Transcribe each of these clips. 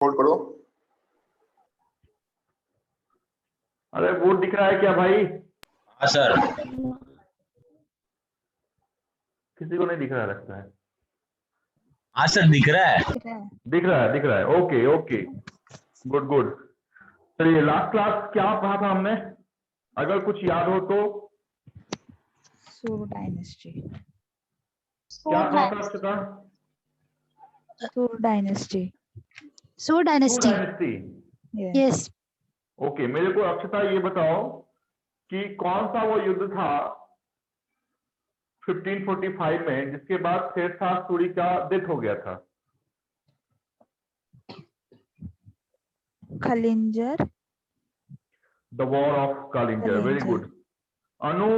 Hold करो। अरे board दिख रहा है क्या भाई? हाँ सर। किसी को नहीं दिख रहा लगता है। हाँ सर दिख रहा है। दिख रहा है। Okay okay, good good. चलिए, लास्ट क्लास क्या पढ़ा था हमने? अगर कुछ याद हो तो। Suru dynasty. क्या पढ़ा था अक्षता? Suru dynasty. Sure dynasty. Dynasty. Yes. Yes. Okay, मेरे को अक्षता ये बताओ कि कौन सा वो युद्ध था 1545 में जिसके बाद शेरशाह सूरी का डेथ हो गया था? Khalinjar. The war of Kalinjar. Very Kalinjar. Good. Anu,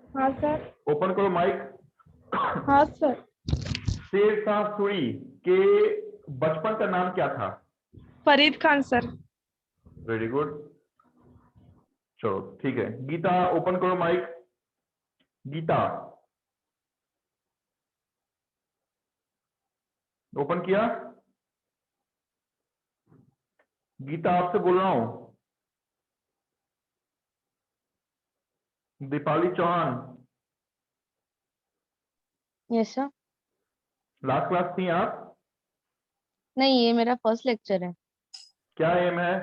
हाँ सर। ओपन करो माइक। हाँ सर। शेरशाह सूरी के बचपन का नाम क्या था? Farid Khan sir. Very good. चलो ठीक है। गीता, ओपन करो माइक। गीता, ओपन किया? गीता, आपसे बोल रहा हूं। Deepali Chauhan, yes sir. Last class थी आप? नहीं, ये मेरा फर्स्ट लेक्चर है। क्या एम है?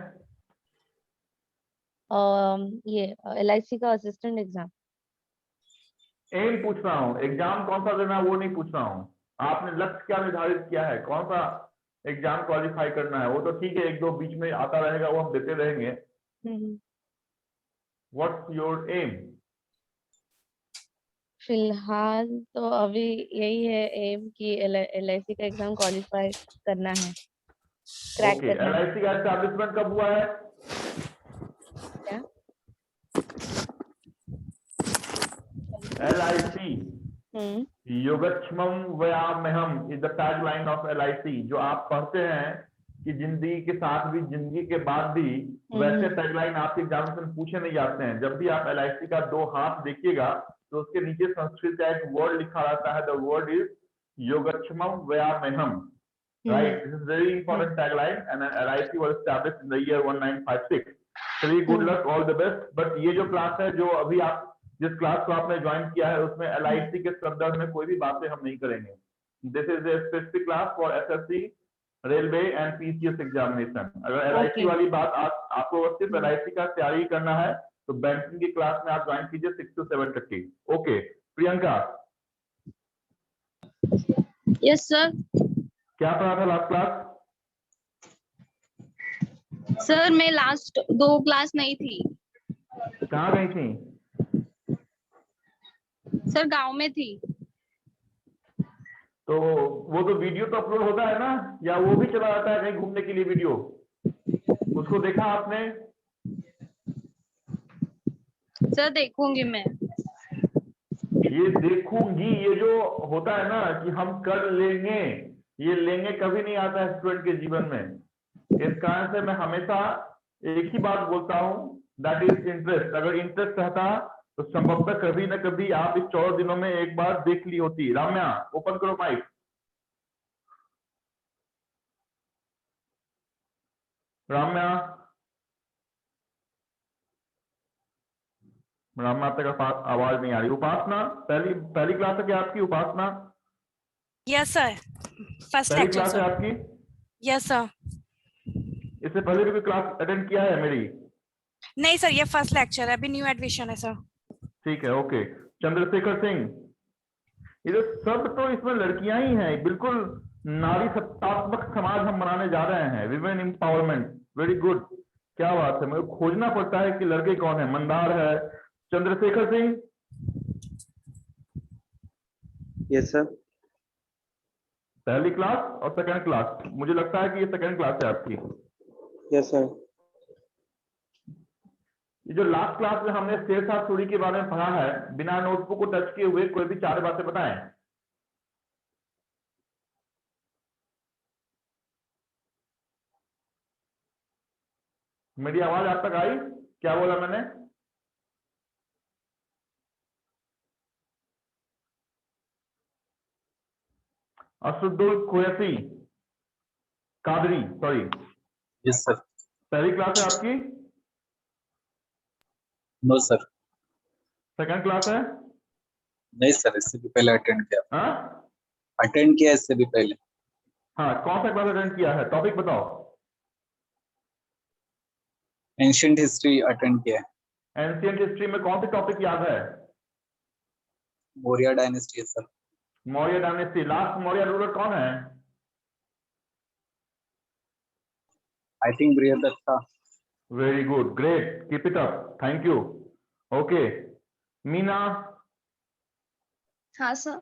ये LIC का असिस्टेंट एग्जाम। एम पूछ रहा हूँ, एग्जाम कौन सा देना है वो नहीं पूछ रहा हूँ। आपने लक्ष्य क्या निर्धारित किया है? कौन सा एग्जाम क्वालिफाई करना है? वो तो ठीक है, एक दो बीच में आता रहेगा, वो हम देते रहेंगे। What's your aim? फिलहाल तो अभी यही है एम कि LIC का एग्जाम क्वालिफाई करना है, क्रैक ओके, करना है। LIC का एस्टैब्लिशमेंट कब हुआ है? क्या? LIC योगक्षमम व्यामहम is the tagline of LIC। जो आप पढ़ते हैं कि जिंदगी के साथ भी, जिंदगी के बाद भी, वैसे टैगलाइन आपके एग्जामिनेशन में पूछे नहीं जाते हैं। जब भी आप LIC का दो हाथ देखिएगा तो उसके नीचे संस्कृत का एक वर्ड लिखा रहता है। द वर्ड इज योगक्षमम व्यामहम। Right, this is very important tagline and LIC was established in the year 1956। चलिए, good luck, all the best. But ये जो क्लास है, जो अभी आप जिस क्लास को आपने ज्वाइन किया है, उसमें LIC के संदर्भ में कोई भी बातें हम नहीं करेंगे। This is a specific class for SSC, railway and PCS examination. अगर LIC वाली बात आपको सिर्फ LIC का तैयारी करना है तो बैंकिंग की क्लास में आप ज्वाइन कीजिए 6 to 7:30। Okay, Priyanka, yes sir. क्या पढ़ा था लास्ट क्लास? सर मैं लास्ट 2 क्लास नहीं थी। कहाँ गई थी? सर गांव में थी। तो वो तो वीडियो तो अपलोड होता है ना, या वो भी चला जाता है कहीं घूमने के लिए वीडियो? उसको देखा आपने? सर देखूंगी मैं। ये देखूंगी, ये जो होता है ना कि हम कर लेंगे, ये लेंगे कभी नहीं आता है स्टूडेंट के जीवन में। इस कारण से मैं हमेशा एक ही बात बोलता हूँ, दैट इज इंटरेस्ट। अगर इंटरेस्ट रहता तो संभवतः कभी ना कभी आप इस 14 दिनों में एक बार देख ली होती। राम्या, ओपन करो माइक। राम्या, राम्या तक आवाज नहीं आ रही। उपासना, पहली पहली क्लास है क्या आपकी? उपासना, यस सर, फर्स्ट पहली लेक्चर क्लास है सर। आपकी? Yes sir. इससे पहले भी कोई क्लास अटेंड किया है मेरी? नहीं सर, ये फर्स्ट लेक्चर है, अभी न्यू एडमिशन है सर। ठीक है, ओके। चंद्रशेखर सिंह, ये तो सब तो इसमें लड़कियां ही हैं। बिल्कुल नारी सत्तात्मक समाज हम बनाने जा रहे हैं, विमेन एम्पावरमेंट। वेरी गुड, क्या बात है। मुझे खोजना पड़ता है कि लड़के कौन है। मंदार है। Chandrashekhar Singh, yes sir. पहली क्लास और सेकंड क्लास, मुझे लगता है कि ये सेकंड क्लास है आपकी। Yes sir. ये जो लास्ट क्लास में हमने शेरशाह सूरी के बारे में पढ़ा है, बिना नोटबुक को टच किए हुए कोई भी 4 बातें बताएं। मेरी आवाज आप तक आई? क्या बोला मैंने? Asuddul Qureshi, Qadri, sorry. Yes sir. पहली क्लास है आपकी? No sir. सेकंड क्लास है? नहीं सर, इससे भी पहले अटेंड किया। हाँ अटेंड किया इससे भी पहले। हाँ, कौन सा क्लास अटेंड किया है? टॉपिक बताओ। एंशिएंट हिस्ट्री अटेंड किया है। एंशिएंट हिस्ट्री में कौन से टॉपिक याद है? मौर्य डायनेस्टी है sir. Maurya dynasty. Last Maurya ruler कौन है? I think Brihadratha. Very good, great, keep it up, thank you. Okay, Meena, हाँ sir.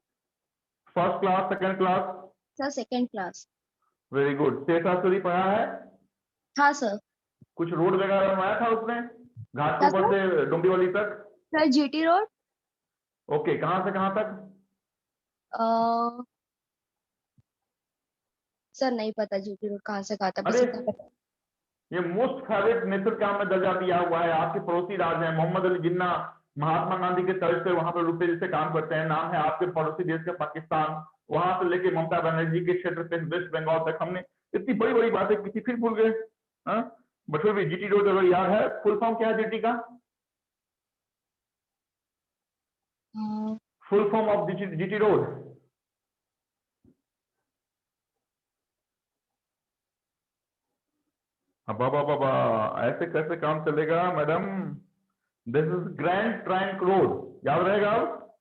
First class, second class? Sir second class. Very good. शेषासुरी पढ़ा है? हाँ सर। कुछ रोड वगैरह बनवाया था उसने, घाट के क्या ऊपर से डोंबिवली तक? Sir GT road. ओके, कहाँ से कहाँ तक? सर नहीं पता जीटी रोड कहाँ से कहाँ था, बस अरे इतना पता। ये मोस्ट फेवरेट नेचर काम में दर्जा दिया हुआ है, आपके पड़ोसी राज हैं मोहम्मद अली जिन्ना, महात्मा गांधी के तर्ज पे वहां पर रुपए से काम करते हैं। नाम है आपके पड़ोसी देश का पाकिस्तान, वहां से लेके ममता बनर्जी के क्षेत्र पे वेस्ट बंगाल तक हमने इतनी बड़ी बड़ी बातें की थी, फिर भूल गए? हाँ, बट फिर भी जीटी रोड अगर याद है, फुल फॉर्म क्या है जीटी का? Full form of GT road? बाबा बाबा, ऐसे कैसे काम चलेगा madam? This is Grand Trunk Road, याद रहेगा अब?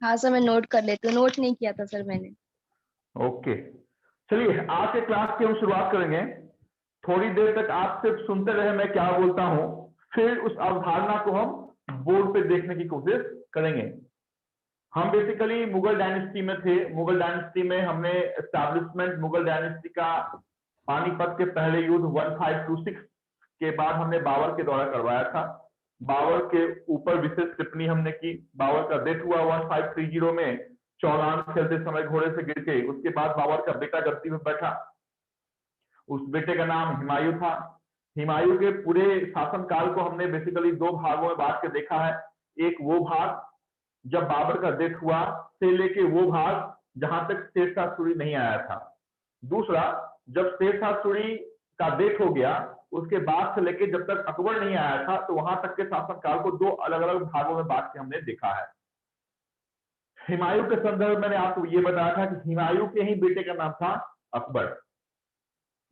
हाँ सर मैं नोट कर लेती हूँ, नोट नहीं किया था सर मैंने। ओके, चलिए आज के क्लास की हम शुरुआत करेंगे। थोड़ी देर तक आप सिर्फ सुनते रहे मैं क्या बोलता हूं, फिर उस अवधारणा को हम बोर्ड पे देखने की कोशिश करेंगे। हम बेसिकली मुगल डायनेस्टी में थे। मुगल डायनेस्टी में हमने एस्टैब्लिशमेंट मुगल डायनेस्टी का पानीपत के पहले युद्ध 1526 के बाद हमने बाबर के द्वारा करवाया था। बाबर के ऊपर विशेष टिप्पणी हमने की। बाबर का डेथ हुआ 1530 में, चौलान खेलते समय घोड़े से गिर के। उसके बाद बाबर का बेटा गद्दी में बैठा, उस बेटे का नाम हुमायूं था। हुमायूं के पूरे शासनकाल को हमने बेसिकली दो भागों में बांट के देखा है। एक वो भाग जब बाबर का डेथ हुआ से लेके वो भाग जहां तक शेरशाह सूरी नहीं आया था। दूसरा, जब शेरशाह सूरी का डेथ हो गया उसके बाद से लेके जब तक अकबर नहीं आया था, तो वहां तक के शासनकाल को दो अलग अलग भागों में बांट के हमने देखा है। हुमायूं के संदर्भ में मैंने आपको ये बताया था कि हुमायूं के ही बेटे का नाम था अकबर।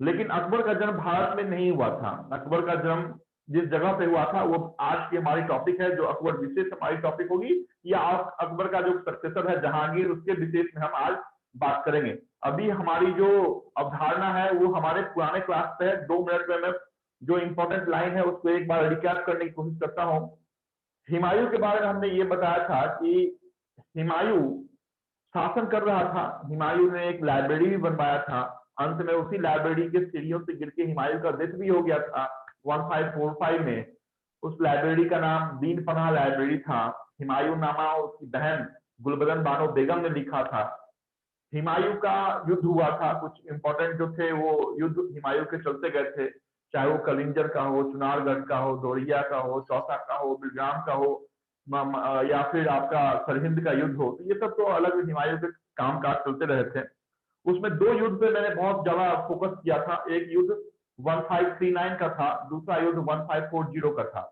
लेकिन अकबर का जन्म भारत में नहीं हुआ था। अकबर का जन्म जिस जगह पे हुआ था वो आज की हमारी टॉपिक है, जो अकबर विशेष हमारी टॉपिक होगी, या अकबर का जो सक्सेसर है जहांगीर, उसके विशेष में हम आज बात करेंगे। अभी हमारी जो अवधारणा है वो हमारे पुराने क्लास पे है। 2 मिनट में मैं जो इंपॉर्टेंट लाइन है उसको एक बार रिकैप करने की कोशिश करता हूँ। हुमायूं के बारे में हमने ये बताया था कि हुमायूं शासन कर रहा था। हुमायूं ने एक लाइब्रेरी भी बनवाया था। अंत में उसी लाइब्रेरी के सीढ़ियों से गिर के हुमायूं का डेथ भी हो गया था 1545 में। उस लाइब्रेरी का नाम दीन पनाह लाइब्रेरी था। हुमायूं नामा उसकी बहन गुलबदन बानो बेगम ने लिखा था। हुमायूं का युद्ध हुआ था, कुछ इंपॉर्टेंट जो थे वो युद्ध हुमायूं के चलते गए थे, चाहे वो कलिंजर का हो, चुनारगढ़ का हो, दोरिया का हो, चौसा का हो, बिलग्राम का हो, या फिर आपका सरहिंद का युद्ध हो। तो ये सब तो अलग हुमायूं के काम काज चलते रहे थे। उसमें 2 युद्ध पे मैंने बहुत ज्यादा फोकस किया था। एक युद्ध 1539 का था, दूसरा युद्ध 1540 का था।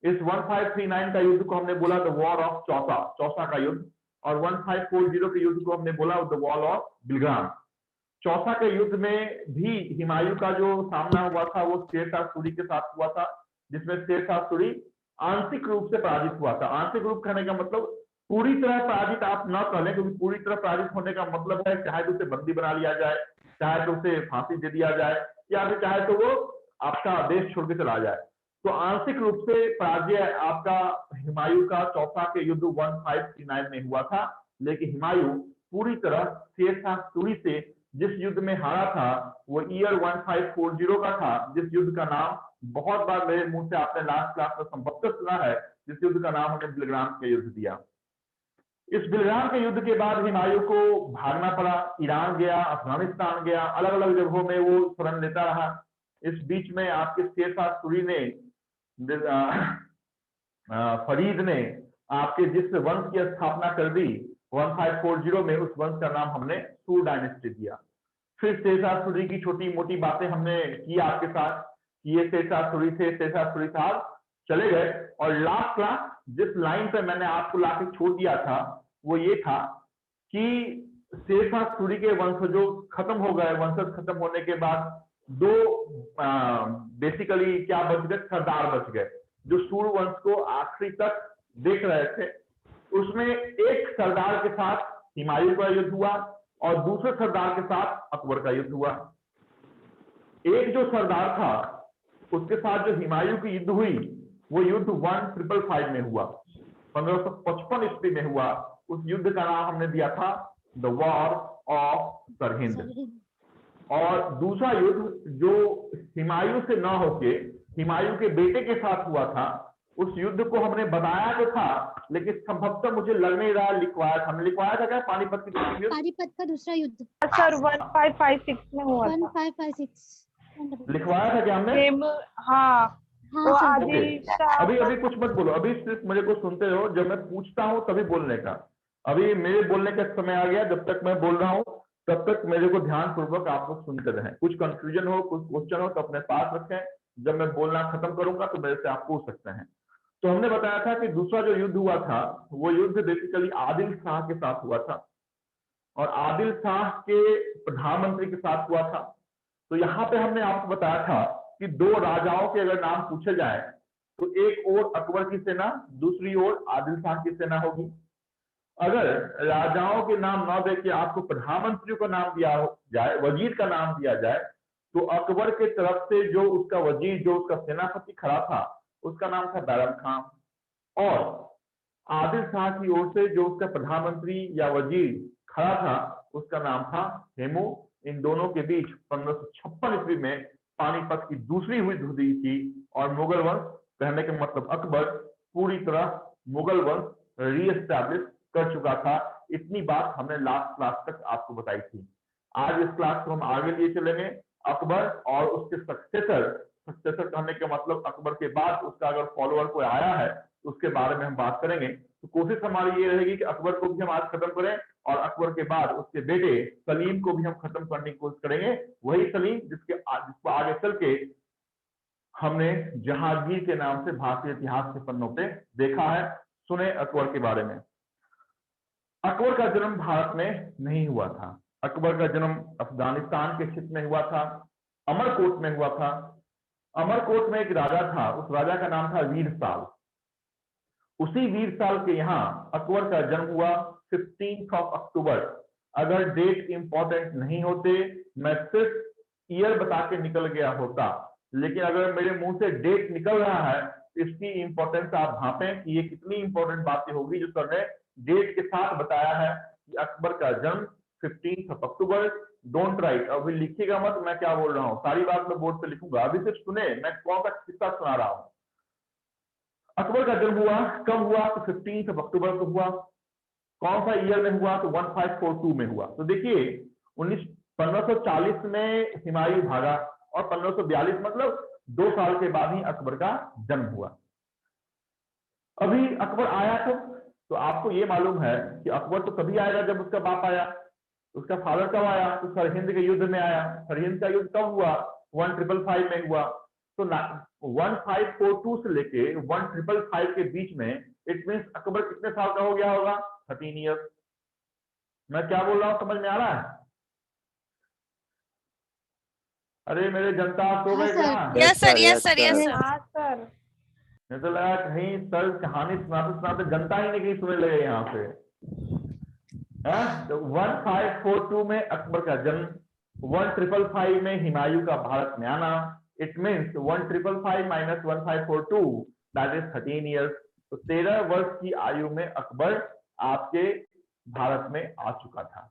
इस 1539 का युद्ध को हमने बोला the war of Chausa, Chausa का युद्ध, और 1540 के युद्ध को हमने बोला the war of Bilgram. Chausa के युद्ध में भी हुमायूं का जो सामना हुआ था वो शेरशाह सूरी के साथ हुआ था, जिसमें शेरशाह सूरी आंशिक रूप से पराजित हुआ था। आंशिक रूप कहने का मतलब पूरी तरह पराजित आप न कह लें, क्योंकि पूरी तरह पराजित होने का मतलब है चाहे तो उसे बंदी बना लिया जाए, चाहे तो उसे फांसी दे दिया जाए, या फिर चाहे तो वो आपका देश छोड़ के चला जाए। तो आंशिक रूप से पराजय आपका हुमायूं का चौसा के युद्ध 1539 में हुआ था। लेकिन हुमायूं पूरी तरह शेरशाह सूरी से जिस युद्ध में हारा था वो ईयर 1540 का था, जिस युद्ध का नाम बहुत बार मेरे मुंह से आपने लास्ट क्लास में संभवतः सुना है, जिस युद्ध का नाम हमने बिलग्राम के युद्ध दिया। इस बिलग्राम के युद्ध के बाद हुमायूं को भागना पड़ा, ईरान गया, अफगानिस्तान गया, अलग अलग जगहों में वो शरण लेता रहा। इस बीच में आपके शेरशाह सूरी ने, फरीद ने आपके जिस वंश की स्थापना कर दी 1540 में, उस वंश का नाम हमने सूर डायनेस्टी दिया। फिर शेषासुरी की छोटी मोटी बातें हमने की आपके साथ, ये शेषासुरी थे, शेषासुरी था, चले गए। और लास्ट क्लास जिस लाइन पे मैंने आपको लाके छोड़ दिया था वो ये था कि शेषासुरी के वंशजों खत्म हो गए। वंशज खत्म होने के बाद दो बेसिकली क्या बच गए, सरदार बच गए जो सूर्य वंश को आखिरी तक देख रहे थे। उसमें एक सरदार के साथ हुमायूं का युद्ध हुआ और दूसरे सरदार के साथ अकबर का युद्ध हुआ। एक जो सरदार था उसके साथ जो हुमायूं की युद्ध हुई वो युद्ध 1555 में हुआ, 1555 ईस्वी में हुआ। उस युद्ध का नाम हमने दिया था द वॉर ऑफ सरहिंद। और दूसरा युद्ध जो हुमायूं से न होके हुमायूं के बेटे के साथ हुआ था, उस युद्ध को हमने बताया तो था लेकिन संभवतः मुझे लग नहीं रहा लिखवाया था। हमने लिखवाया था क्या पानीपत की दूसरी युद्ध? पानीपत का दूसरा युद्ध सर 1556 में हुआ था। 1556 लिखवाया था क्या हमने? हाँ हाँ वो सर। आदिल शाह। अभी कुछ मत बोलो, अभी सिर्फ मुझे को सुनते रहो। जब मैं पूछता हूँ तभी बोलने का। अभी मेरे बोलने का समय आ गया, जब तक मैं बोल रहा हूँ तब तक मेरे को ध्यान पूर्वक आप लोग सुनते रहें। कुछ कंफ्यूजन हो, कुछ क्वेश्चन हो तो अपने पास रखें। जब मैं बोलना खत्म करूंगा तो मेरे से आप पूछ सकते हैं। तो हमने बताया था कि दूसरा जो युद्ध हुआ था वो युद्ध बेसिकली आदिल शाह के साथ हुआ था और आदिल शाह के प्रधानमंत्री के साथ हुआ था। तो यहाँ पे हमने आपको बताया था कि दो राजाओं के अगर नाम पूछे जाए तो एक ओर अकबर की सेना, दूसरी ओर आदिल शाह की सेना होगी। अगर राजाओं के नाम न देके आपको प्रधानमंत्री का नाम दिया जाए, वजीर का नाम दिया जाए, तो अकबर के तरफ से जो उसका वजीर, जो उसका सेनापति खड़ा था, उसका नाम था बैरम खान। और आदिल शाह की ओर से जो उसका प्रधानमंत्री या वजीर खड़ा था उसका नाम था हेमू। इन दोनों के बीच 1556 ईस्वी में पानीपत की दूसरी हुई हुई थी और मुगल वंश, कहने का मतलब अकबर पूरी तरह मुगल वंश रीएस्टैब्लिश कर चुका था। इतनी बात हमने लास्ट क्लास तक आपको बताई थी। आज इस क्लास को हम आगे लिए चलेंगे। अकबर और उसके सक्सेसर कहने का मतलब अकबर के बाद उसका अगर फॉलोअर कोई आया है तो उसके बारे में हम बात करेंगे। तो कोशिश हमारी ये रहेगी कि अकबर को भी हम आज खत्म करें और अकबर के बाद उसके बेटे सलीम को भी हम खत्म करने की कोशिश करेंगे। वही सलीम जिसको आगे चल के हमने जहांगीर के नाम से भारतीय इतिहास के पन्नों पे देखा है। सुने अकबर के बारे में। अकबर का जन्म भारत में नहीं हुआ था। अकबर का जन्म अफगानिस्तान के क्षेत्र में हुआ था, अमरकोट में हुआ था। अमरकोट में एक राजा था, उस राजा का नाम था वीरसाल। उसी वीरसाल के यहाँ अकबर का जन्म हुआ 15 अक्टूबर। अगर डेट इंपॉर्टेंट नहीं होते मैं सिर्फ ईयर बता के निकल गया होता, लेकिन अगर मेरे मुंह से डेट निकल रहा है इसकी इंपॉर्टेंस आप भापें कि ये कितनी इंपॉर्टेंट बातें होगी जो सर ने डेट के साथ बताया है कि अकबर का जन्म 15 अक्टूबर। डोंट राइट, अभी लिखिएगा मत मैं क्या बोल रहा हूँ, सारी बात मैं बोर्ड पे लिखूंगा। अभी सिर्फ सुने मैं कौन सा किस्सा सुना रहा हूँ। अकबर का जन्म हुआ, कब हुआ? तो 15 अक्टूबर को हुआ। कौन सा ईयर में हुआ? तो 1542 में हुआ। तो देखिए 1540 में हुमायूं भागा और 1542 मतलब 2 साल के बाद ही अकबर का जन्म हुआ। अभी अकबर आया तो आपको ये मालूम है कि अकबर तो तभी आएगा जब उसका बाप आया। उसका फादर कब आया? तो सरहिंद के युद्ध में आया। सरहिंद का युद्ध कब हुआ? 1555 में हुआ। तो 1542 से लेके 1555 के बीच में इट मींस अकबर कितने साल का हो गया होगा? 13 ईयर्स। मैं क्या बोल रहा हूं समझ में आ रहा है? अरे मेरे जनता सो गए क्या? Yes sir, yes sir, yes sir. हाँ सर। मुझे तो लगा कहीं सर कहानी सुनाते सुनाते जनता ही नहीं कहीं सुनने लगे यहाँ पे। तो 1542 में अकबर का जन्म, 1555 में हुमायूं का भारत में आना। It means 1555 minus 1542 that is 13 years. तो 13 वर्ष की आयु में अकबर आपके भारत में आ चुका था।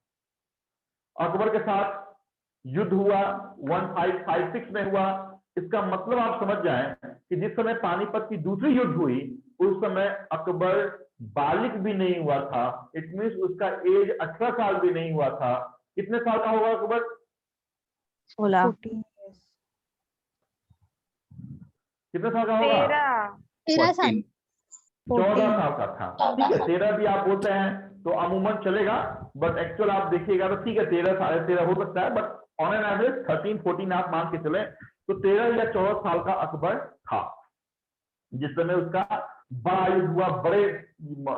अकबर के साथ युद्ध हुआ 1556 में हुआ। इसका मतलब आप समझ जाएं कि जिस समय पानीपत की दूसरी युद्ध हुई उस समय अकबर बालिक भी नहीं हुआ था। इट मीन्स उसका एज 18 साल भी नहीं हुआ था। कितने साल का होगा अकबर? 16 कितने साल का होगा? 13 साल। 14 साल का था। ठीक है, 13 भी आप बोलते हैं तो अमूमन चलेगा, बट एक्चुअल आप देखिएगा तो ठीक है 13 साढ़े 13 हो सकता है, बट ऑन एन एवरेज 13-14 आप मान के चले तो 13 या 14 साल का अकबर था जिस समय उसका बड़ा युद्ध हुआ।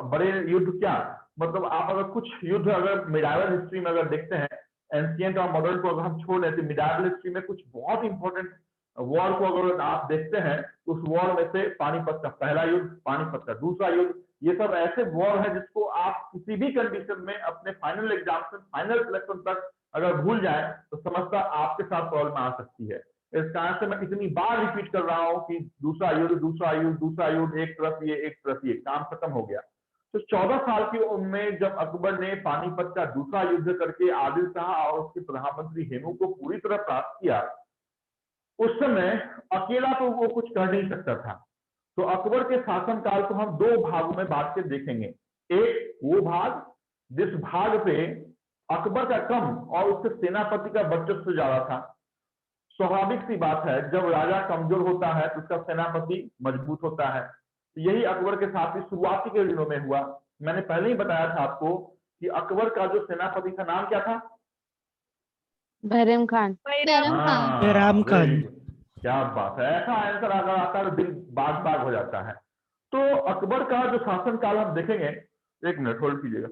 बड़े युद्ध क्या मतलब, आप अगर कुछ युद्ध अगर मिडाइवल हिस्ट्री में अगर देखते हैं, एंशिएंट और मॉडर्न को अगर हम छोड़ लेते, मिडाइवल हिस्ट्री में कुछ बहुत इंपॉर्टेंट वॉर को अगर आप देखते हैं, उस वॉर में से पानीपत का पहला युद्ध, पानीपत का दूसरा युद्ध, ये सब ऐसे वॉर है जिसको आप किसी भी कंडीशन में अपने फाइनल एग्जाम से फाइनल सिलेक्शन तक अगर भूल जाए तो समझता आपके साथ प्रॉब्लम आ सकती है। इस कारण से मैं इतनी बार रिपीट कर रहा हूं कि दूसरा युद्ध, दूसरा युद्ध, दूसरा युद्ध, एक तरफ ये एक तरफ ये, काम खत्म हो गया। तो 14 साल की उम्र में जब अकबर ने पानीपत का दूसरा युद्ध करके आदिल शाह और उसके प्रधानमंत्री हेमू को पूरी तरह परास्त किया, उस समय अकेला तो वो कुछ कर नहीं सकता था। तो अकबर के शासनकाल को हम दो भागों में बांट के देखेंगे। एक वो भाग जिस भाग पे अकबर का कम और उसके सेनापति का वर्चस्व ज्यादा था। स्वाभाविक सी बात है, जब राजा कमजोर होता है तो उसका सेनापति मजबूत होता है। तो यही अकबर के साथ ही शुरुआती के दिनों में हुआ। मैंने पहले ही बताया था आपको कि अकबर का जो सेनापति था नाम क्या था? बहरम खान। बैरम खान। very good, क्या बात है। ऐसा आंसर अगर आता है तो दिल बाग बाग हो जाता है। तो अकबर का जो शासनकाल हम देखेंगे, एक मिनट होल्ड कीजिएगा।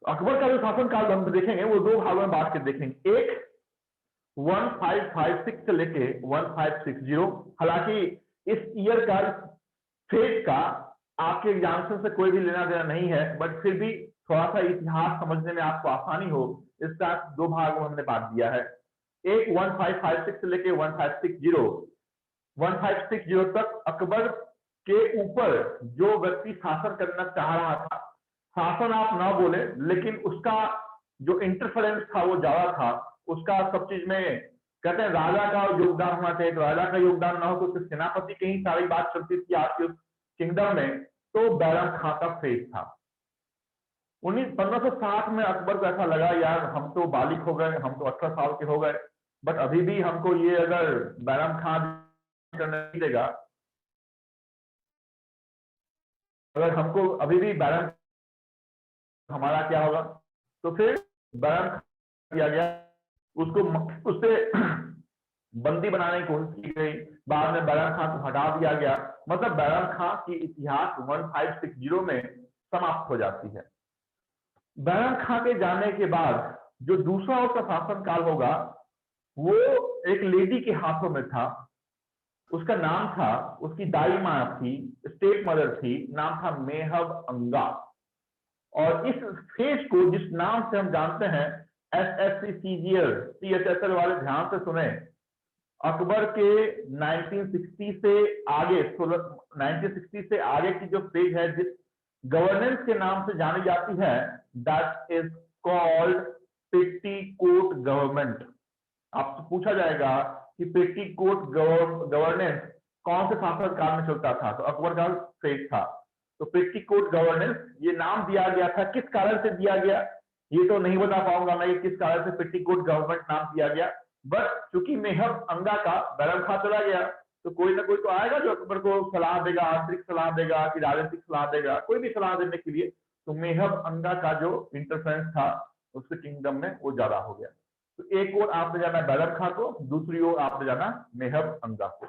अकबर का जो शासनकाल हम देखेंगे वो दो भागों में बांट के देखेंगे। एक 1556 से लेके 1560। हालांकि इस ईयर का फेज का आपके एग्जामिनेशन से कोई भी लेना देना नहीं है, बट फिर भी थोड़ा सा इतिहास समझने में आपको आसानी हो, इसका दो भागों में हमने बांट दिया है। एक 1556 से लेके 1560 तक अकबर के ऊपर जो व्यक्ति शासन करना चाह रहा था, शासन आप ना बोले लेकिन उसका जो इंटरफेरेंस था वो ज्यादा था। उसका सब चीज में कहते हैं राजा का योगदान होना चाहिए, तो राजा का योगदान ना हो तो सिर्फ सेनापति की ही सारी बात चलती थी आपके किंगडम में। तो बैरम खां का फेज था। 1560 में अकबर को ऐसा लगा, यार हम तो बालिक हो गए, हम तो 18 साल के हो गए, बट अभी भी हमको ये अगर बैरम खां करने नहीं देगा, अगर हमको अभी भी बैरम, हमारा क्या होगा। तो फिर बैरम किया गया, उसको उससे बंदी बनाने की कोशिश की गई। बाद में बैरम खां को हटा दिया गया। मतलब बैरम खां की इतिहास 1560 में समाप्त हो जाती है। बैरम खां के जाने के बाद जो दूसरा उसका शासनकाल होगा वो एक लेडी के हाथों में था। उसका नाम था, उसकी दाई माँ थी, स्टेट मदर थी, नाम था मेहब अंगा। और इस फेज को जिस नाम से हम जानते हैं SSC CGL CHSL वाले ध्यान से सुने, अकबर के 1960 से आगे 1960 से आगे की जो फेज है जिस गवर्नेंस के नाम से जानी जाती है, that is called petticoat government. आपसे पूछा जाएगा कि पेटीकोट गवर्नेंस कौन से शासन काल में चलता था, तो अकबर का फेज था। तो पेटीकोट गवर्नेंस ये नाम दिया गया था, किस कारण से दिया गया ये तो नहीं बता पाऊंगा मैं किस कारण से पेटीकोट गवर्नमेंट नाम दिया गया, बट चूंकि मेहब अंगा का बैरम खां चला गया तो कोई ना कोई तो आएगा जो अकबर को सलाह देगा, आंतरिक सलाह देगा कि राजनीतिक सलाह देगा, कोई भी सलाह देने के लिए। तो मेहब अंगा का जो इंटरफेरेंस था उसके किंगडम में वो ज्यादा हो गया। तो एक ओर आपने जाना बैरम खां को, दूसरी ओर आपने जाना मेहब अंगा को।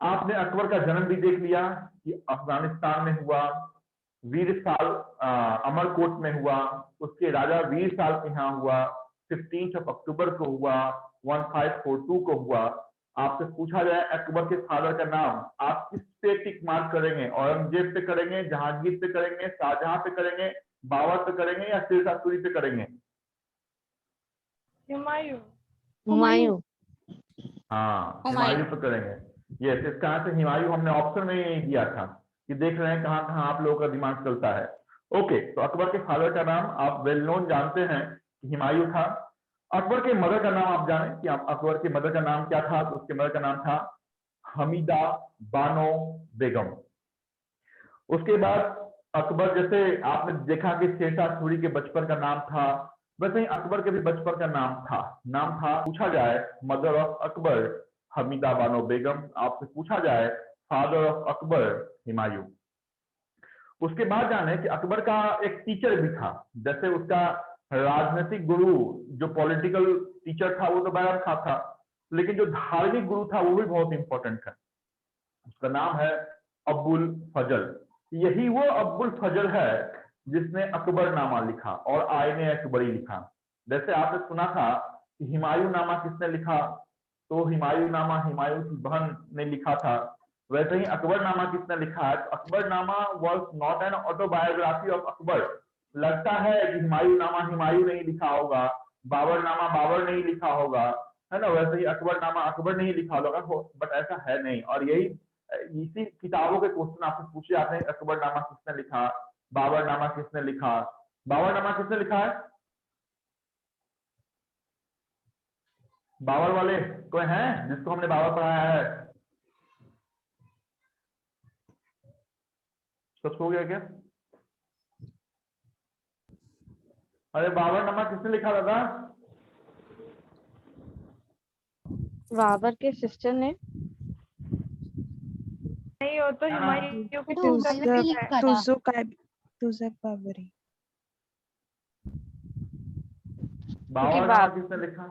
आपने अकबर का जन्म भी देख लिया कि अफगानिस्तान में हुआ, वीर साल अमरकोट में हुआ, उसके राजा वीर साल के यहाँ हुआ, 15 अक्टूबर को हुआ, 1542 को हुआ। आपसे पूछा जाए अकबर के फादर का नाम, आप किस पे टिक मार्क करेंगे? औरंगजेब पे करेंगे, जहांगीर पे करेंगे, शाहजहां पे करेंगे, बाबर पे करेंगे या शेरशाह सूरी पे करेंगे? हुमायूं। हुमायूं। हाँ, हुमायूं पे करेंगे। यस, इस कारण से हुमायूं हमने ऑप्शन में ही दिया था कि देख रहे हैं कहाँ कहाँ आप लोगों का दिमाग चलता है। ओके, तो अकबर के फादर का नाम आप वेल नोन जानते हैं कि हुमायूं था। अकबर के मदर का नाम आप जाने कि अकबर के मदर का नाम क्या था? तो उसके मदर का नाम था हमीदा बानो बेगम। उसके बाद अकबर, जैसे आपने देखा कि शेरशाह सूरी के बचपन का नाम था, वैसे ही अकबर के भी बचपन का नाम था। पूछा जाए मदर ऑफ अकबर हमीदा बानो बेगम, आपसे पूछा जाए फादर ऑफ अकबर हुमायूं। उसके बाद जाने कि अकबर का एक टीचर भी था, जैसे उसका राजनीतिक गुरु जो पॉलिटिकल टीचर था वो तो बैरम खां था, लेकिन जो धार्मिक गुरु था वो भी बहुत इंपॉर्टेंट है। उसका नाम है अब्बुल फजल। यही वो अब्बुल फजल है जिसने अकबरनामा लिखा और आईने अकबरी लिखा। जैसे आपने सुना था कि हुमायूं नामा किसने लिखा, तो हुमायूं नामा हुमायूं की बहन ने लिखा था। वैसे ही अकबरनामा किसने लिखा है, तो Akbarnama was not an autobiography of Akbar. लगता है कि हुमायूं नामा हुमायूं नहीं लिखा होगा, बाबरनामा बाबर नहीं लिखा होगा, है ना, वैसे ही अकबरनामा अकबर नहीं लिखा होगा, बट ऐसा है नहीं। और यही इसी किताबों के क्वेश्चन आपसे पूछे जाते हैं, अकबरनामा किसने लिखा, बाबरनामा किसने लिखा। बाबरनामा किसने लिखा है, बाबर वाले कोई हैं जिसको हमने बाबर पढ़ाया है? सब हो गया क्या? अरे बाबरनामा किसने लिखा दादा? बाबर के सिस्टर ने। नहीं, वो तो हुमायूं की सिस्टर है। तुज़क बाबरी। बाबरनामा किसने लिखा?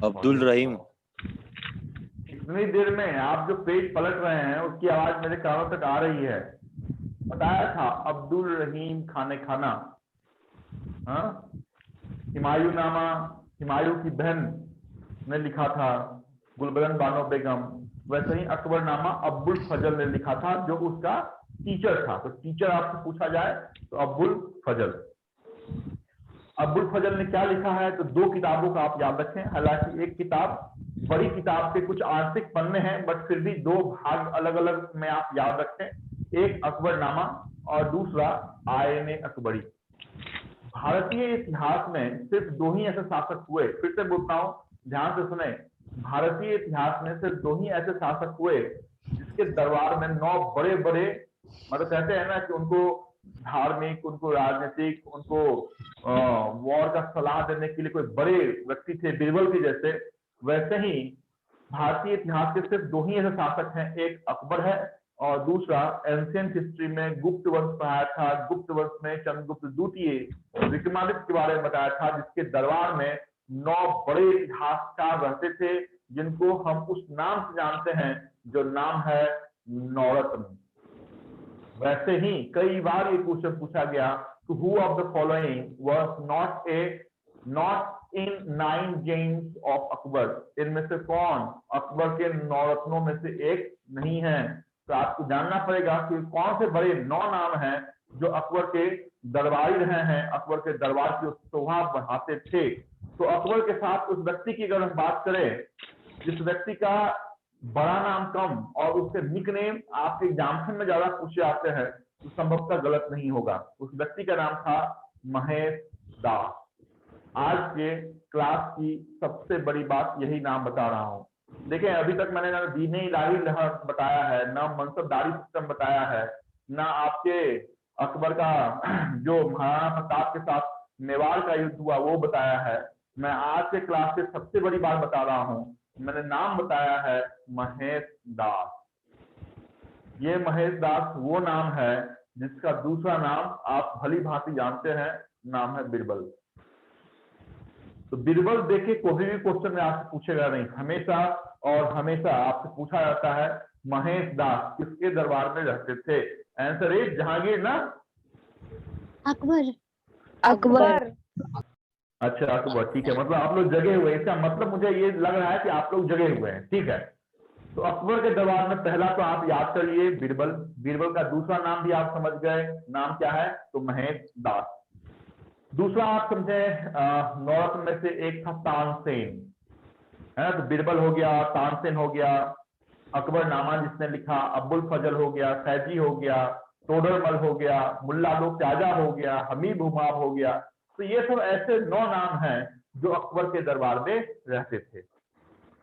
अब्दुल रहीम। इतनी देर में आप जो पेज पलट रहे हैं उसकी आवाज मेरे कानों तक आ रही है। बताया था अब्दुल रहीम खाने खाना। हाँ, हुमायूं नामा हुमायूं की बहन ने लिखा था, गुलबदन बानो बेगम। वैसे ही अकबरनामा अब्बुल फजल ने लिखा था जो उसका टीचर था। तो टीचर आपसे पूछा जाए तो अब्बुल फजल। अब्बुल फजल ने क्या लिखा है, तो दो किताबों का आप याद रखें। हालांकि एक किताब बड़ी किताब के कुछ आंशिक पन्ने हैं, बट फिर भी दो भाग अलग अलग में आप याद रखें। एक अकबरनामा और दूसरा आईने अकबरी। भारतीय इतिहास में सिर्फ दो ही ऐसे शासक हुए, फिर से बोलता हूं ध्यान से सुने, भारतीय इतिहास में सिर्फ दो ही ऐसे शासक हुए जिसके दरबार में 9 बड़े बड़े, मतलब कहते हैं ना कि उनको धार्मिक, उनको राजनीतिक, उनको वॉर का सलाह देने के लिए कोई बड़े व्यक्ति थे, बीरबल के जैसे। वैसे ही भारतीय इतिहास के सिर्फ दो ही ऐसे शासक हैं, एक अकबर है और दूसरा एंशिएंट हिस्ट्री में गुप्त वंश पढ़ाया था। गुप्त वंश में चंद्रगुप्त द्वितीय विक्रमादित्य के बारे में बताया था, जिसके दरबार में 9 बड़े इतिहासकार रहते थे जिनको हम उस नाम से जानते हैं जो नाम है नौरत्न। वैसे ही कई बार ये क्वेश्चन पूछा गया कि who of the following was not in 9 James of Akbar, इनमें से कौन अकबर के 9 रत्नों में से एक नहीं है। तो आपको जानना पड़ेगा कि कौन से बड़े 9 नाम हैं जो अकबर के दरबारी रहे हैं, अकबर के दरबार की शोभा बढ़ाते थे। तो अकबर के साथ उस व्यक्ति की अगर हम बात करें जिस व्यक्ति का बड़ा नाम कम और उसके निकनेम आपके एग्जामिनेशन में ज्यादा पूछे जाते हैं, तो संभवतः गलत नहीं होगा। उस व्यक्ति का नाम था महेश दास। आज के क्लास की सबसे बड़ी बात यही नाम बता रहा हूं। देखें, अभी तक मैंने ना दीन इलाही लहर बताया है, ना मनसबदारी सिस्टम बताया है, ना आपके अकबर का जो महाराणा प्रताप के साथ मेवाड़ का युद्ध हुआ वो बताया है। मैं आज के क्लास के सबसे बड़ी बात बता रहा हूं, मैंने नाम बताया है महेश दास। ये महेश दास वो नाम है जिसका दूसरा नाम आप भली भांति जानते हैं, नाम है बीरबल। तो बीरबल देखे कोई भी क्वेश्चन में आपसे पूछेगा नहीं, हमेशा और हमेशा आपसे पूछा जाता है महेश दास किसके दरबार में रहते थे। आंसर इज जहांगीर ना अकबर। अकबर। अच्छा अकबर, ठीक है। मतलब आप लोग जगे हुए, इसका मतलब मुझे ये लग रहा है कि आप लोग जगे हुए हैं, ठीक है। तो अकबर के दरबार में पहला तो आप याद कर लिए बीरबल। बीरबल का दूसरा नाम भी आप समझ गए, नाम क्या है, तो महेश दास। दूसरा आप समझे नौरत्न में से एक था तानसेन, है ना। तो बीरबल हो गया, तानसेन हो गया, अकबरनामा जिसने लिखा अब्बुल फजल हो गया, फैजी हो गया, तोडरमल हो गया, मुल्ला दो प्याजा हो गया, हमीद हुमाम हो गया। तो ये सब ऐसे 9 नाम हैं जो अकबर के दरबार में रहते थे।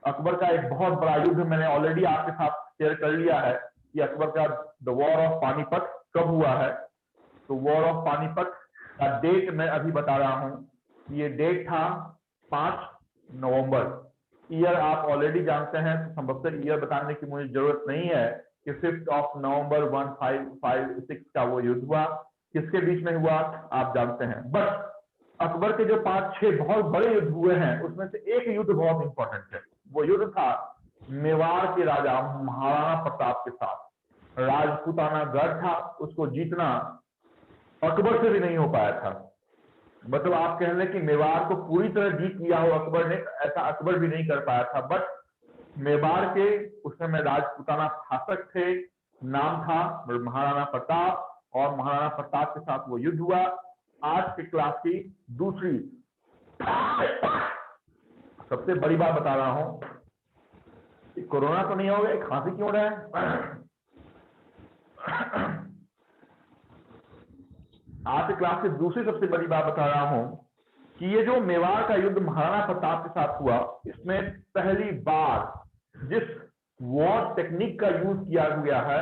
अकबर का एक बहुत बड़ा युद्ध मैंने ऑलरेडी आपके साथ शेयर कर लिया है कि अकबर का द वॉर ऑफ पानीपत कब हुआ है। तो वॉर ऑफ पानीपत का डेट मैं अभी बता रहा हूं। ये डेट था 5 नवंबर। ईयर आप ऑलरेडी जानते हैं, तो संभवतः ईयर बताने की मुझे जरूरत नहीं है कि 5 नवंबर 1556 का वो युद्ध हुआ। किसके बीच में हुआ आप जानते हैं। बट अकबर के जो 5-6 बहुत बड़े युद्ध हुए हैं उसमें से एक युद्ध बहुत इंपॉर्टेंट है। वो युद्ध था मेवाड़ के राजा महाराणा प्रताप के साथ। राजपूताना गढ़ था, उसको जीतना अकबर से भी नहीं हो पाया था। मतलब आप कह लें कि मेवाड़ को पूरी तरह जीत लिया हो अकबर ने, ऐसा अकबर भी नहीं कर पाया था। बट मेवाड़ के उस समय राजपूताना शासक थे, नाम था महाराणा प्रताप, और महाराणा प्रताप के साथ वो युद्ध हुआ। आज की क्लास की दूसरी सबसे बड़ी बात बता रहा हूं, कोरोना तो नहीं हो गया, खांसी क्यों रहा है। आज की क्लास की दूसरी सबसे बड़ी बात बता रहा हूं कि ये जो मेवाड़ का युद्ध महाराणा प्रताप के साथ हुआ, इसमें पहली बार जिस वॉर टेक्निक का यूज किया गया है,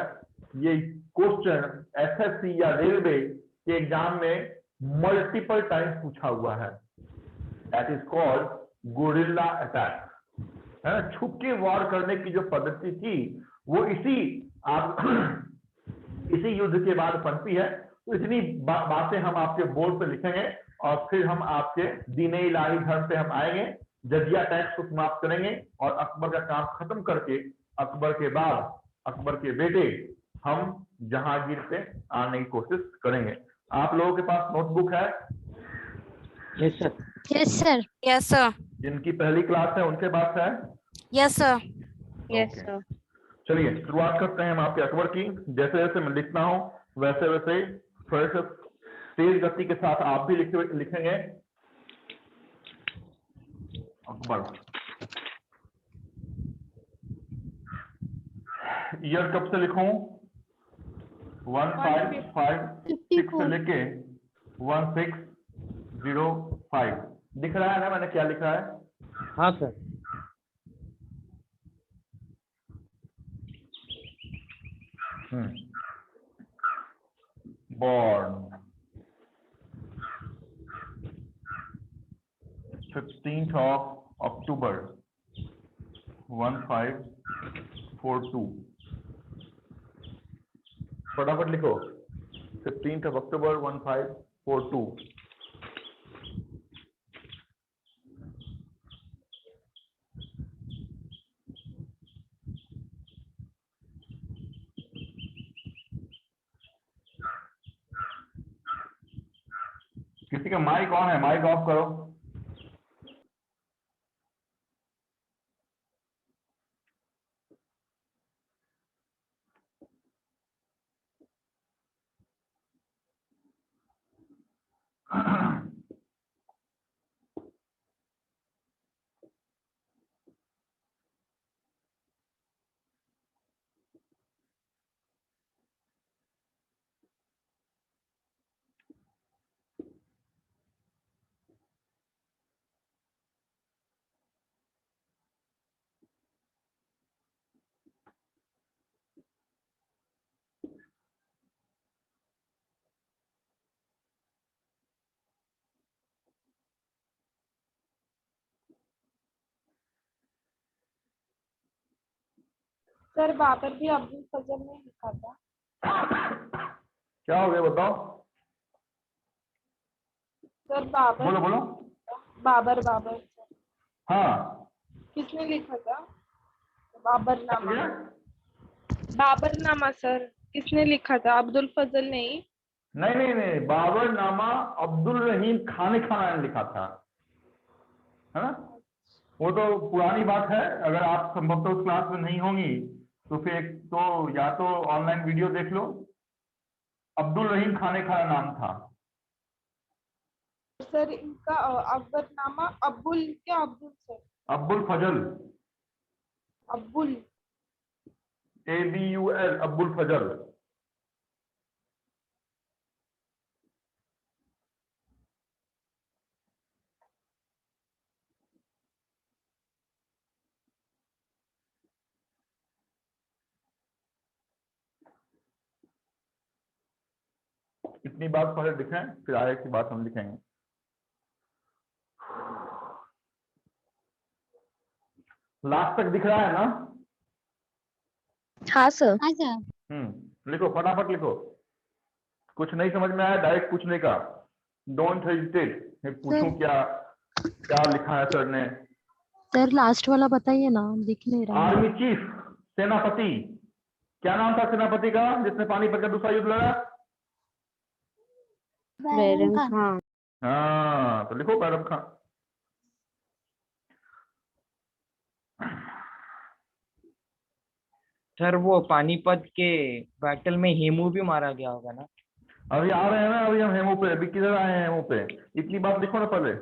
ये क्वेश्चन एसएससी या रेलवे के एग्जाम में मल्टीपल टाइम्स पूछा हुआ है। That is called gorilla attack, है ना। छुप के वॉर करने की जो पद्धति थी वो इसी युद्ध के बाद पनपी है। तो इतनी बातें हम आपके बोर्ड पे लिखेंगे और फिर हम आपके दीने इलाही धर्म पे हम आएंगे, जजिया टैक्स को समाप्त करेंगे और अकबर का काम खत्म करके अकबर के बाद अकबर के बेटे हम जहांगीर पे आने की कोशिश करेंगे। आप लोगों के पास नोटबुक है? Yes sir. Yes sir. Yes sir. जिनकी पहली क्लास है उनके पास है? Yes sir. Yes Okay. Sir. चलिए शुरुआत करते हैं हम आपके अकबर की। जैसे जैसे मैं लिखता हूं वैसे वैसे थोड़े से तेज गति के साथ आप भी लिखेंगे। अकबर ईयर कब से लिखूं? 1556 से लेके 1605। दिख रहा है ना मैंने क्या लिखा है? हाँ sir. Born 15th of October 1542। फटाफट लिखो 15th of October 1542। किसी का माइक ऑन है? माइक ऑफ करो। सर बाबर भी अब्दुल फजल ने लिखा था। क्या हो गया बताओ? सर बाबर बोलो बोलो। बाबर बाबर हाँ किसने लिखा था? बाबरनामा। बाबरनामा सर किसने लिखा था? अब्दुल फजल नहीं? नहीं नहीं नहीं, बाबरनामा अब्दुल रहीम खान ने लिखा था, है ना। वो तो पुरानी बात है। अगर आप संभवतः उस क्लास में नहीं होंगी तो फिर तो या तो ऑनलाइन वीडियो देख लो। अब्दुल रहीम खान नाम था। सर इनका अकबरनामा अब्बुल क्या अब्दुल सर? अब्बुल फजल, अब्बुल ABUL, अब्बुल फजल। इतनी बात पहले लिखें, फिर आगे की बात हम लिखेंगे। लास्ट तक दिख रहा है ना? हाँ सर। हाँ सर। लिखो, फटाफट लिखो। कुछ नहीं समझ में आया डायरेक्ट पूछने का, डोंट हेजिटेट। पूछूं क्या क्या लिखा है सर ने? सर लास्ट वाला बताइए ना, दिख नहीं रहा है। आर्मी चीफ, सेनापति, क्या नाम था सेनापति का जिसने पानीपत का दूसरा युद्ध लड़ा? बैरम खान। हाँ, तो लिखो बैरम खान। सर वो पानीपत के बैटल में हेमू भी मारा गया होगा ना? अभी आ रहे हैं ना, अभी हम हेमू पे, अभी किधर आए हैं हेमू पे? इतनी बात लिखो ना पहले,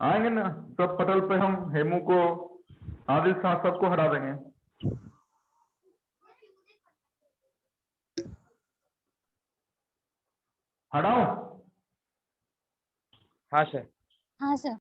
आएंगे ना सब पटल पे, हम हेमू को, आदिल शाह सबको हरा देंगे। हटाओ? हाँ सर। हाँ सर।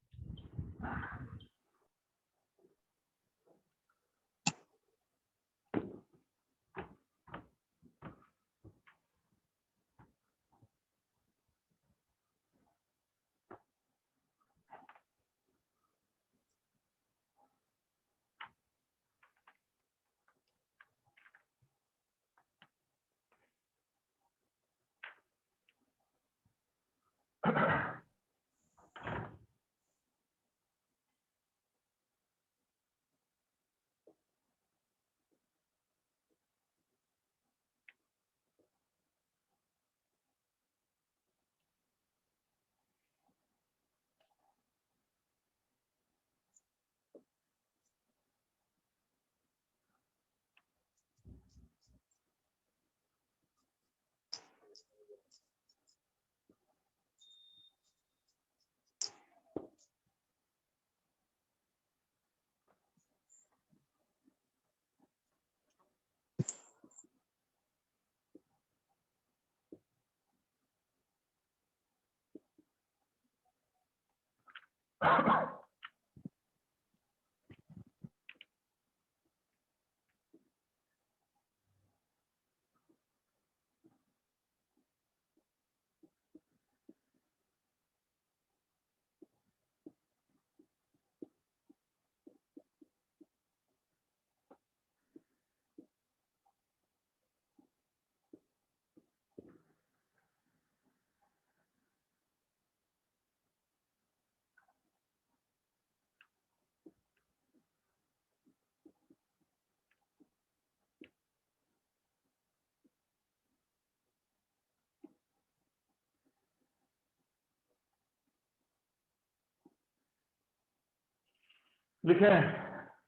लिखे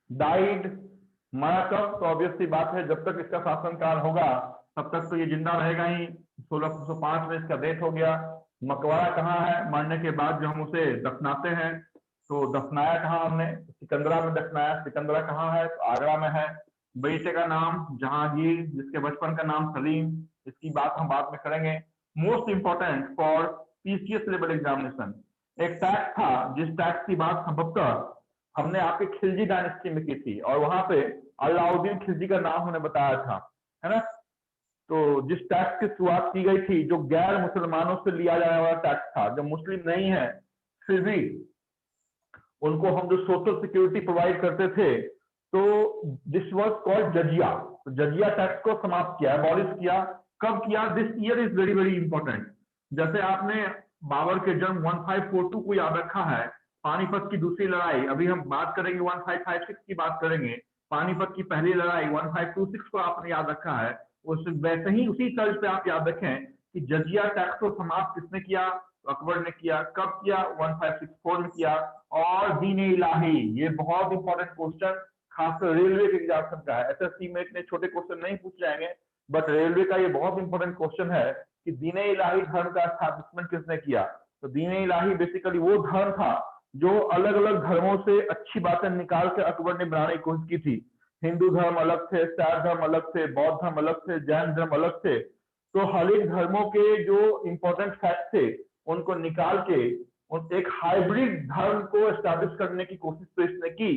डाइड, मरा कब? तो ऑब्वियसली बात है, जब तक इसका शासनकाल होगा तब तक तो ये जिंदा रहेगा ही। 1605 में इसका डेथ हो गया। मकबरा कहाँ है? मरने के बाद जो हम उसे दफनाते हैं, तो दफनाया कहाँ हमने? सिकंदरा में दफनाया। सिकंदरा कहाँ है? तो आगरा में है। बेटे का नाम जहांगीर, जिसके बचपन का नाम सलीम। इसकी बात हम बाद में करेंगे। Most important for PCS level examination, एक टैक्स था जिस टैक्स की बात संभवतः हमने आपके खिलजी डायनेस्टी में की थी, और वहां पे अलाउद्दीन खिलजी का नाम हमने बताया था, है ना? तो जिस टैक्स की शुरुआत की गई थी, जो गैर मुसलमानों से लिया जाने वाला टैक्स था, जो मुस्लिम नहीं है फिर भी उनको हम जो सोशल सिक्योरिटी प्रोवाइड करते थे, तो दिस वाज कॉल्ड जजिया। तो जजिया टैक्स को समाप्त किया, अबॉलिश किया। कब किया? This year is very very important. जैसे आपने बाबर के जन्म 1542 को याद रखा है, पानीपत की दूसरी लड़ाई, अभी हम बात करेंगे 1556 की बात करेंगे, पानीपत की पहली लड़ाई 1526 को आपने याद रखा है। उस वैसे ही उसी तर्ज पे आप याद रखें कि जजिया टैक्स को समाप्त किसने किया? तो अकबर ने किया। कब किया? 1564 में किया। और दीन इलाही, ये बहुत इंपॉर्टेंट क्वेश्चन खासकर रेलवे के एग्जाम का है। एसएससी में इतने छोटे क्वेश्चन नहीं पूछ जाएंगे, बट रेलवे का ये बहुत इंपॉर्टेंट क्वेश्चन है कि दीन इलाही धर्म का एस्टैब्लिशमेंट किसने किया? तो दीन इलाही बेसिकली वो धर्म था जो अलग अलग धर्मों से अच्छी बातें निकाल के अकबर ने बनाने की कोशिश की थी। हिंदू धर्म अलग थे, शैव धर्म अलग थे, बौद्ध धर्म अलग थे, जैन धर्म अलग थे। तो हर एक धर्मों के जो इंपॉर्टेंट फैक्ट थे उनको निकाल के एक हाइब्रिड धर्म को एस्टैब्लिश करने की कोशिश तो इसने की,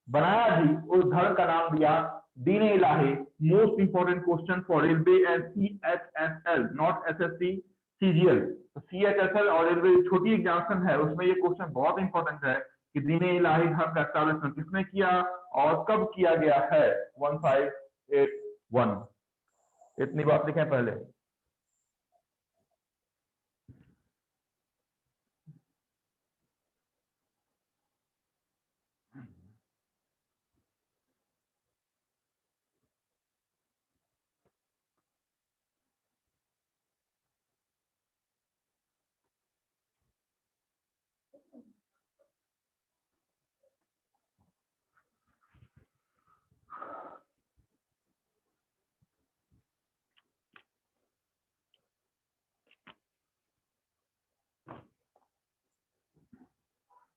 बनाया भी। उस धर्म का नाम दिया Din Ilahi, most important question for railway and CHSL, not SSC CGL। तो CHSL और रेलवे छोटी एग्जामिनेशन है, उसमें ये क्वेश्चन बहुत इंपॉर्टेंट है कि दीन इलाही धर्म का एस्टैब्लिशमेंट किसने किया और कब किया गया है। 1581। इतनी बात लिखें पहले।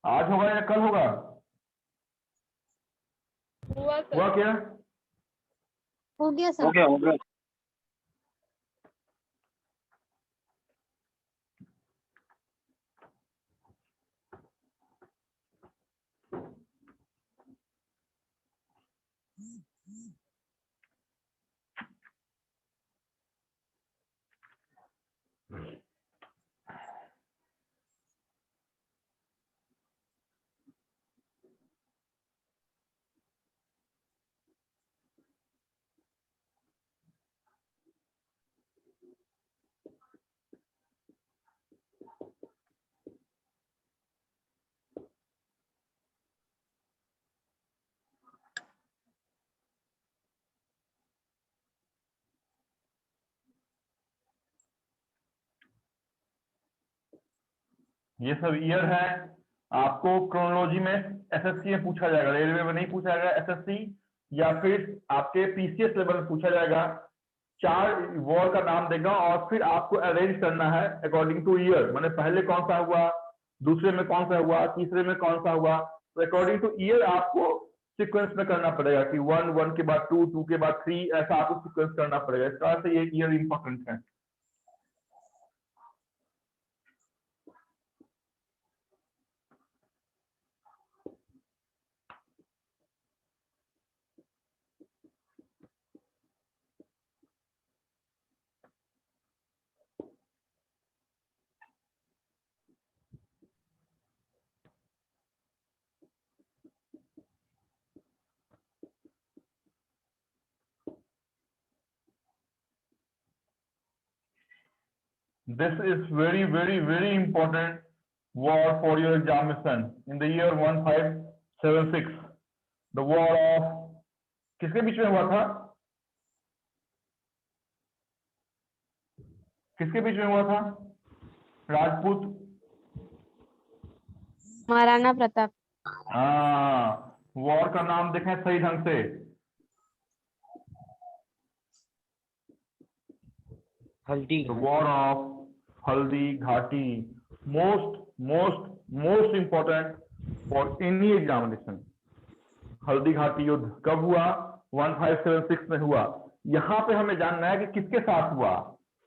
आज होगा या कल होगा? हुआ क्या? हो गया हो सर। गया हो गया। ये सब ईयर है। आपको क्रोनोलॉजी में SSC में पूछा जाएगा, रेलवे में नहीं पूछा जाएगा। SSC या फिर आपके PCS लेवल में पूछा जाएगा। 4 वॉर का नाम देगा और फिर आपको अरेंज करना है अकॉर्डिंग टू ईयर, माने पहले कौन सा हुआ, दूसरे में कौन सा हुआ, तीसरे में कौन सा हुआ। तो अकॉर्डिंग टू ईयर आपको सीक्वेंस में करना पड़ेगा कि 1 के बाद 2 के बाद 3, ऐसा आपको सीक्वेंस करना पड़ेगा। इस तरह से ये ईयर इंपॉर्टेंट है। This is very, very, very important war for your examination in the year 1576. The war of किसके बीच में हुआ था? किसके बीच में हुआ था? राजपूत। महाराणा प्रताप। हाँ, वॉर का नाम देखें सही ढंग से। हल्दी। The war of Haldi Ghati, most important for any examination। Haldi Ghati युद्ध कब हुआ? 1576 में हुआ। यहाँ पे हमें जानना है कि किसके साथ हुआ,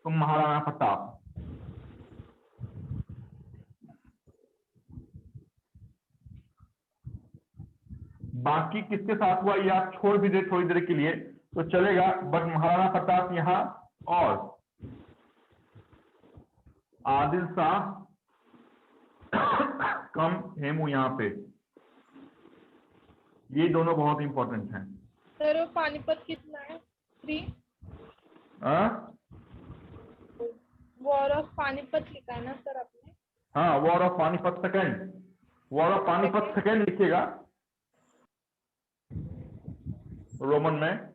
तो महाराणा प्रताप। बाकी किसके साथ हुआ ये आप छोड़ भी दे थोड़ी देर के लिए तो चलेगा, बट महाराणा प्रताप यहाँ और आदिल शाह कम हेमू यहाँ पे, ये दोनों बहुत इंपॉर्टेंट हैं। सर वो पानीपत कितना है? 3। वॉर ऑफ पानीपत लिखा है ना सर आपने? हाँ, war of Panipat second, war of Panipat second लिखिएगा रोमन में।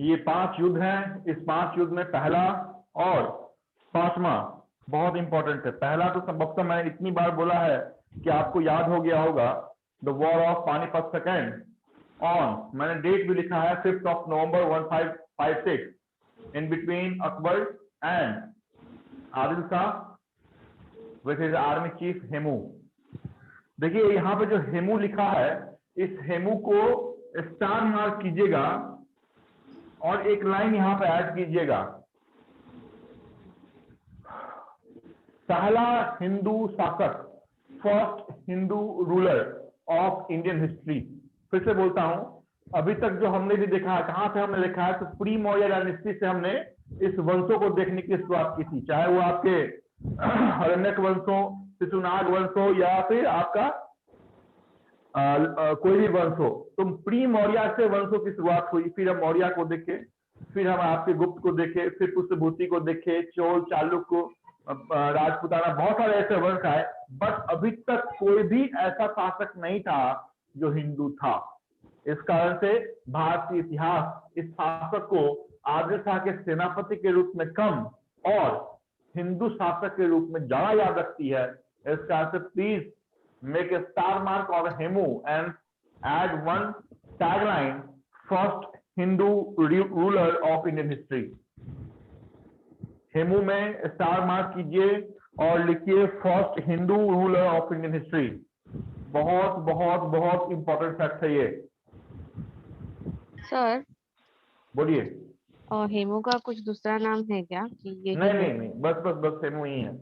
ये 5 युद्ध हैं। इस 5 युद्ध में पहला और 5वां बहुत इंपॉर्टेंट है। पहला तो संभवतः मैं इतनी बार बोला है कि आपको याद हो गया होगा, the war of Panipat second on, मैंने डेट भी लिखा है 5 नवंबर 1556 in between Akbar and Adil Shah with his army chief Hemu. देखिए यहाँ पे जो हेमू लिखा है, इस हेमू को स्टार मार्क कीजिएगा और एक लाइन यहाँ पे ऐड कीजिएगा, पहला हिंदू शासक, first Hindu ruler of Indian history. फिर से बोलता हूं, अभी तक जो हमने भी देखा है, कहाँ से हमने देखा है, तो प्री मौर्य डायनेस्टी से हमने इस वंशों को देखने की शुरुआत की थी, चाहे वो आपके हरण्यक वंशों, शिशुनाग वंश हो, या फिर आपका कोई भी वंश हो। तो प्री मौर्य से वंशों की शुरुआत हुई, फिर हम मौर्य को देखे, फिर हम आपके गुप्त को देखे, फिर पुष्यभूति को देखे, चोल, चालुक्य, राजपूताना, बहुत सारे ऐसे वंश आए, बट अभी तक कोई भी ऐसा शासक नहीं था जो हिंदू था। इस कारण से भारतीय इतिहास इस शासक को आदिल शाह के सेनापति के रूप में कम और हिंदू शासक के रूप में ज्यादा याद रखती है। इस कारण से please make a star mark on Hemu and add one tagline, first Hindu ruler of Indian history. Hemu में स्टार मार्क कीजिए और लिखिए first Hindu ruler of Indian history. बहुत बहुत बहुत इंपॉर्टेंट फैक्ट है ये। सर बोलिए। हेमू का कुछ दूसरा नाम है क्या कि ये नहीं नहीं नहीं, बस बस बस हेमू ही है।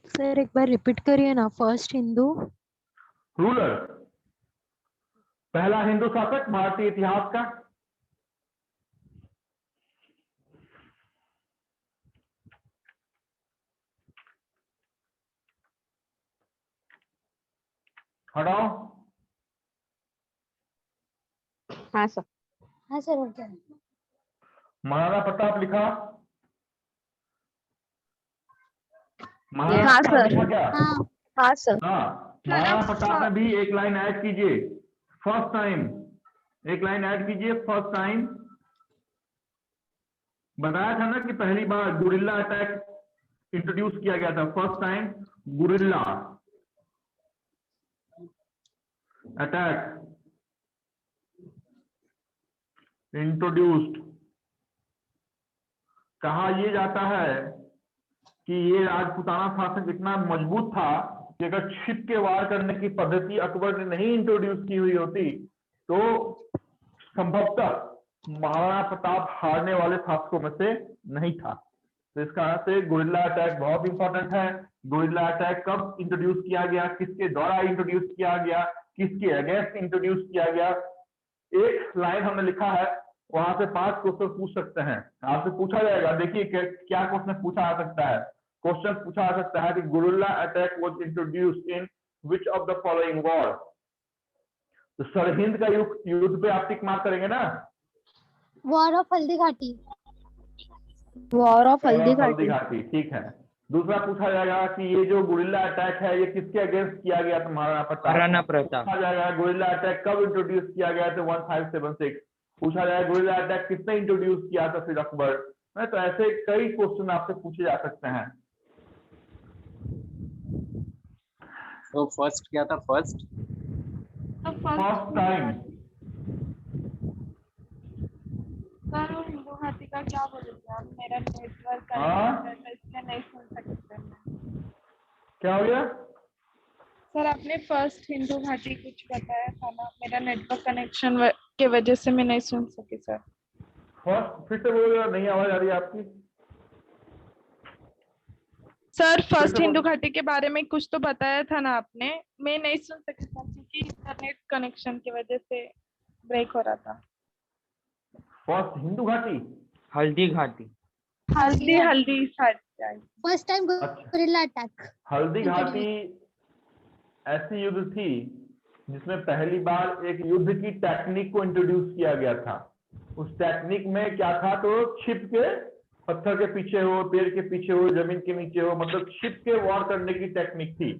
सर एक बार रिपीट करिए ना, फर्स्ट हिंदू रूलर, पहला हिंदू शासक भारतीय इतिहास का। हटाओ। हाँ सर। हाँ सर, हो गया। महाराणा प्रताप लिखा, महाराणा हाँ, प्रताप सर। लिखा क्या? हाँ, हाँ सर। हाँ, महाराणा प्रताप में भी एक लाइन ऐड कीजिए, फर्स्ट टाइम, एक लाइन ऐड कीजिए, फर्स्ट टाइम। बताया था ना कि पहली बार गुरिल्ला अटैक इंट्रोड्यूस किया गया था, first time guerrilla attack introduced. कहा यह जाता है कि ये राजपूताना शासक इतना मजबूत था कि अगर छिप के वार करने की पद्धति अकबर ने नहीं इंट्रोड्यूस की हुई होती तो संभवतः महाराणा प्रताप हारने वाले शासकों में से नहीं था। तो इस कारण से गुरिल्ला अटैक बहुत इंपॉर्टेंट है। गुरिल्ला अटैक कब इंट्रोड्यूस किया गया, किसके द्वारा इंट्रोड्यूस किया गया, किसके अगेंस्ट इंट्रोड्यूस किया गया। एक लाइन हमने लिखा है, वहां से 5 क्वेश्चन पूछ सकते हैं, आपसे पूछा जाएगा। देखिए क्या क्वेश्चन पूछा जा सकता है। क्वेश्चन पूछा जा सकता है कि guerrilla attack was introduced in which of the following war. तो सरहिंद का युद्ध पे आप टिक मार्क करेंगे ना, war of Haldi Ghati. War of हल्दी हल्दी घाटी। घाटी, ठीक है। दूसरा पूछा जाएगा कि ये जो गुरिल्ला अटैक है ये किसके अगेंस्ट किया गया था, महाराणा प्रताप। महाराणा प्रताप। पूछा जाएगा गुरिल्ला अटैक कब इंट्रोड्यूस किया गया था, 1576। पूछा जाएगा गुरिल्ला अटैक किसने इंट्रोड्यूस किया था, फिर अकबर। तो ऐसे कई क्वेश्चन आपसे पूछे जा सकते हैं। तो फर्स्ट क्या था? First first time. सर वो हिंदू घाटी का क्या बोलेंगे आप? मेरा नेटवर्क हाँ? इसलिए नहीं सुन सकते मैं। क्या हो गया? सर आपने फर्स्ट हिंदू घाटी कुछ बताया था ना, मेरा नेटवर्क कनेक्शन के वजह से मैं नहीं सुन सकी सर। फर्स्ट फिर से बोलिएगा, नहीं आवाज आ रही है आपकी। सर फर्स्ट बोलो। हिंदू घाटी के बारे में कुछ तो बताया था ना आपने, मैं नहीं सुन सकी सर क्योंकि इंटरनेट कनेक्शन की वजह से ब्रेक हो रहा था। फर्स्ट हिंदू घाटी, हल्दी घाटी। हल्दी हल्दी साइड। फर्स्ट टाइम अच्छा। Guerrilla attack. हल्दी घाटी ऐसी युद्ध थी जिसमें पहली बार एक युद्ध की टेक्निक को इंट्रोड्यूस किया गया था। उस टेक्निक में क्या था, तो छिप के पत्थर के पीछे हो, पेड़ के पीछे हो, जमीन के नीचे हो, मतलब छिप के वॉर करने की टेक्निक थी।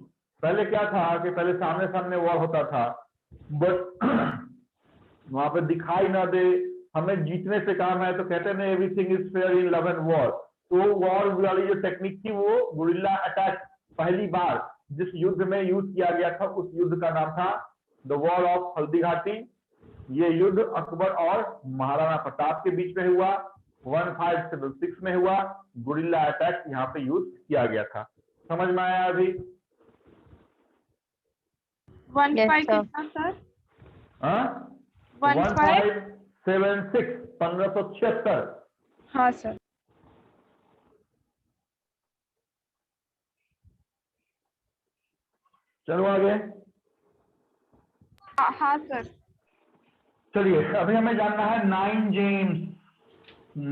पहले क्या था कि पहले सामने सामने वॉर होता था, बट वहां पे दिखाई ना दे, हमें जीतने से काम है, तो कहते हैं everything is fair in love and war. तो वॉर वाली जो टेक्निक थी वो गुरिल्ला अटैक पहली बार जिस युद्ध में यूज किया गया था उस युद्ध का नाम था the war of Haldi Ghati. ये युद्ध अकबर और महाराणा प्रताप के बीच में हुआ, 1576 में हुआ। गुरिल्ला अटैक यहाँ पे यूज किया गया था। समझ में आया अभी? 15 Yes, sir. कितना सर? हाँ 1576 1576। हाँ सर। चलो आगे। हाँ सर। चलिए अभी हमें जानना है 9 जेम्स,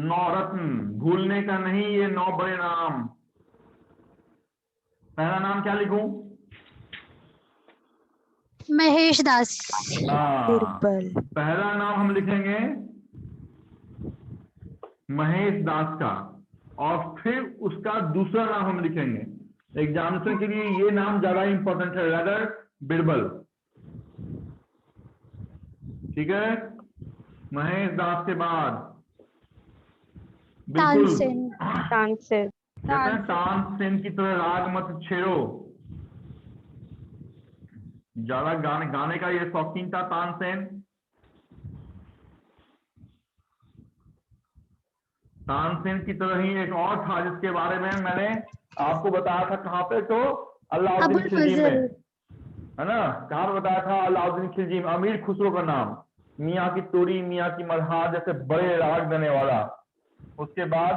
9 रत्न। भूलने का नहीं, ये 9 बड़े नाम। पहला नाम क्या लिखूं? महेश दास। हाँ, बिरबल। पहला नाम हम लिखेंगे महेश दास का, और फिर उसका दूसरा नाम हम लिखेंगे। एग्जामिनेशन के लिए ये नाम ज्यादा इंपॉर्टेंट है, रादर बिरबल। ठीक है, महेश दास के बाद बिल्कुल तानसेन। तानसेन। कहते हैं तानसेन की तरह राग मत छेड़ो। ज्यादा गाने का ये शौकीन था तानसेन। तानसेन की तरह ही एक और था जिसके बारे में मैंने आपको बताया था। कहाँ पे? तो अलाउद्दीन अबुल खिलजी में, फजल। है ना? कहाँ पे बताया था? अलाउद्दीन खिलजी में। अमीर खुसरो का नाम, मियाँ की तोरी, मियाँ की मल्हार जैसे बड़े राग देने वाला। उसके बाद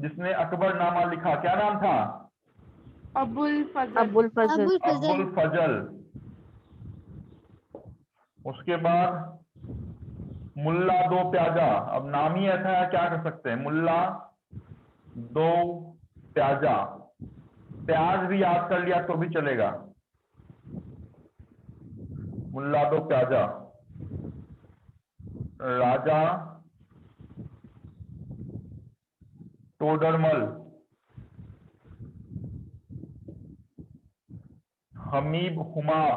जिसने अकबर नामा लिखा, क्या नाम था? अबुल फजल। अबुल फजल। अबुल फजल। अबुल फजल। उसके बाद मुल्ला दो प्याजा। अब नाम ही ऐसा है, क्या कर सकते हैं? मुल्ला दो प्याजा। प्याज भी याद कर लिया तो भी चलेगा। मुल्ला दो प्याजा। राजा टोडरमल, हमीब हुमार,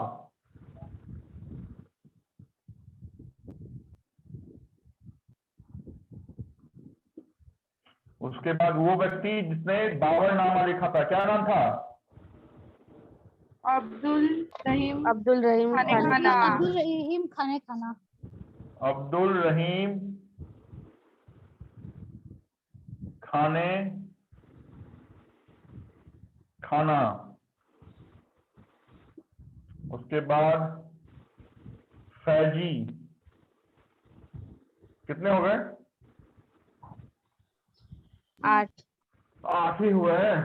उसके बाद वो व्यक्ति जिसने बाबरनामा लिखा था, क्या नाम था? अब्दुल रहीम। अब्दुल रहीम खाने खान खाना। अब्दुल रहीम खाने खाना। अब्दुल रहीम खाने खाना। उसके बाद फैजी। कितने हो गए? 8। 8 ही हुए हैं।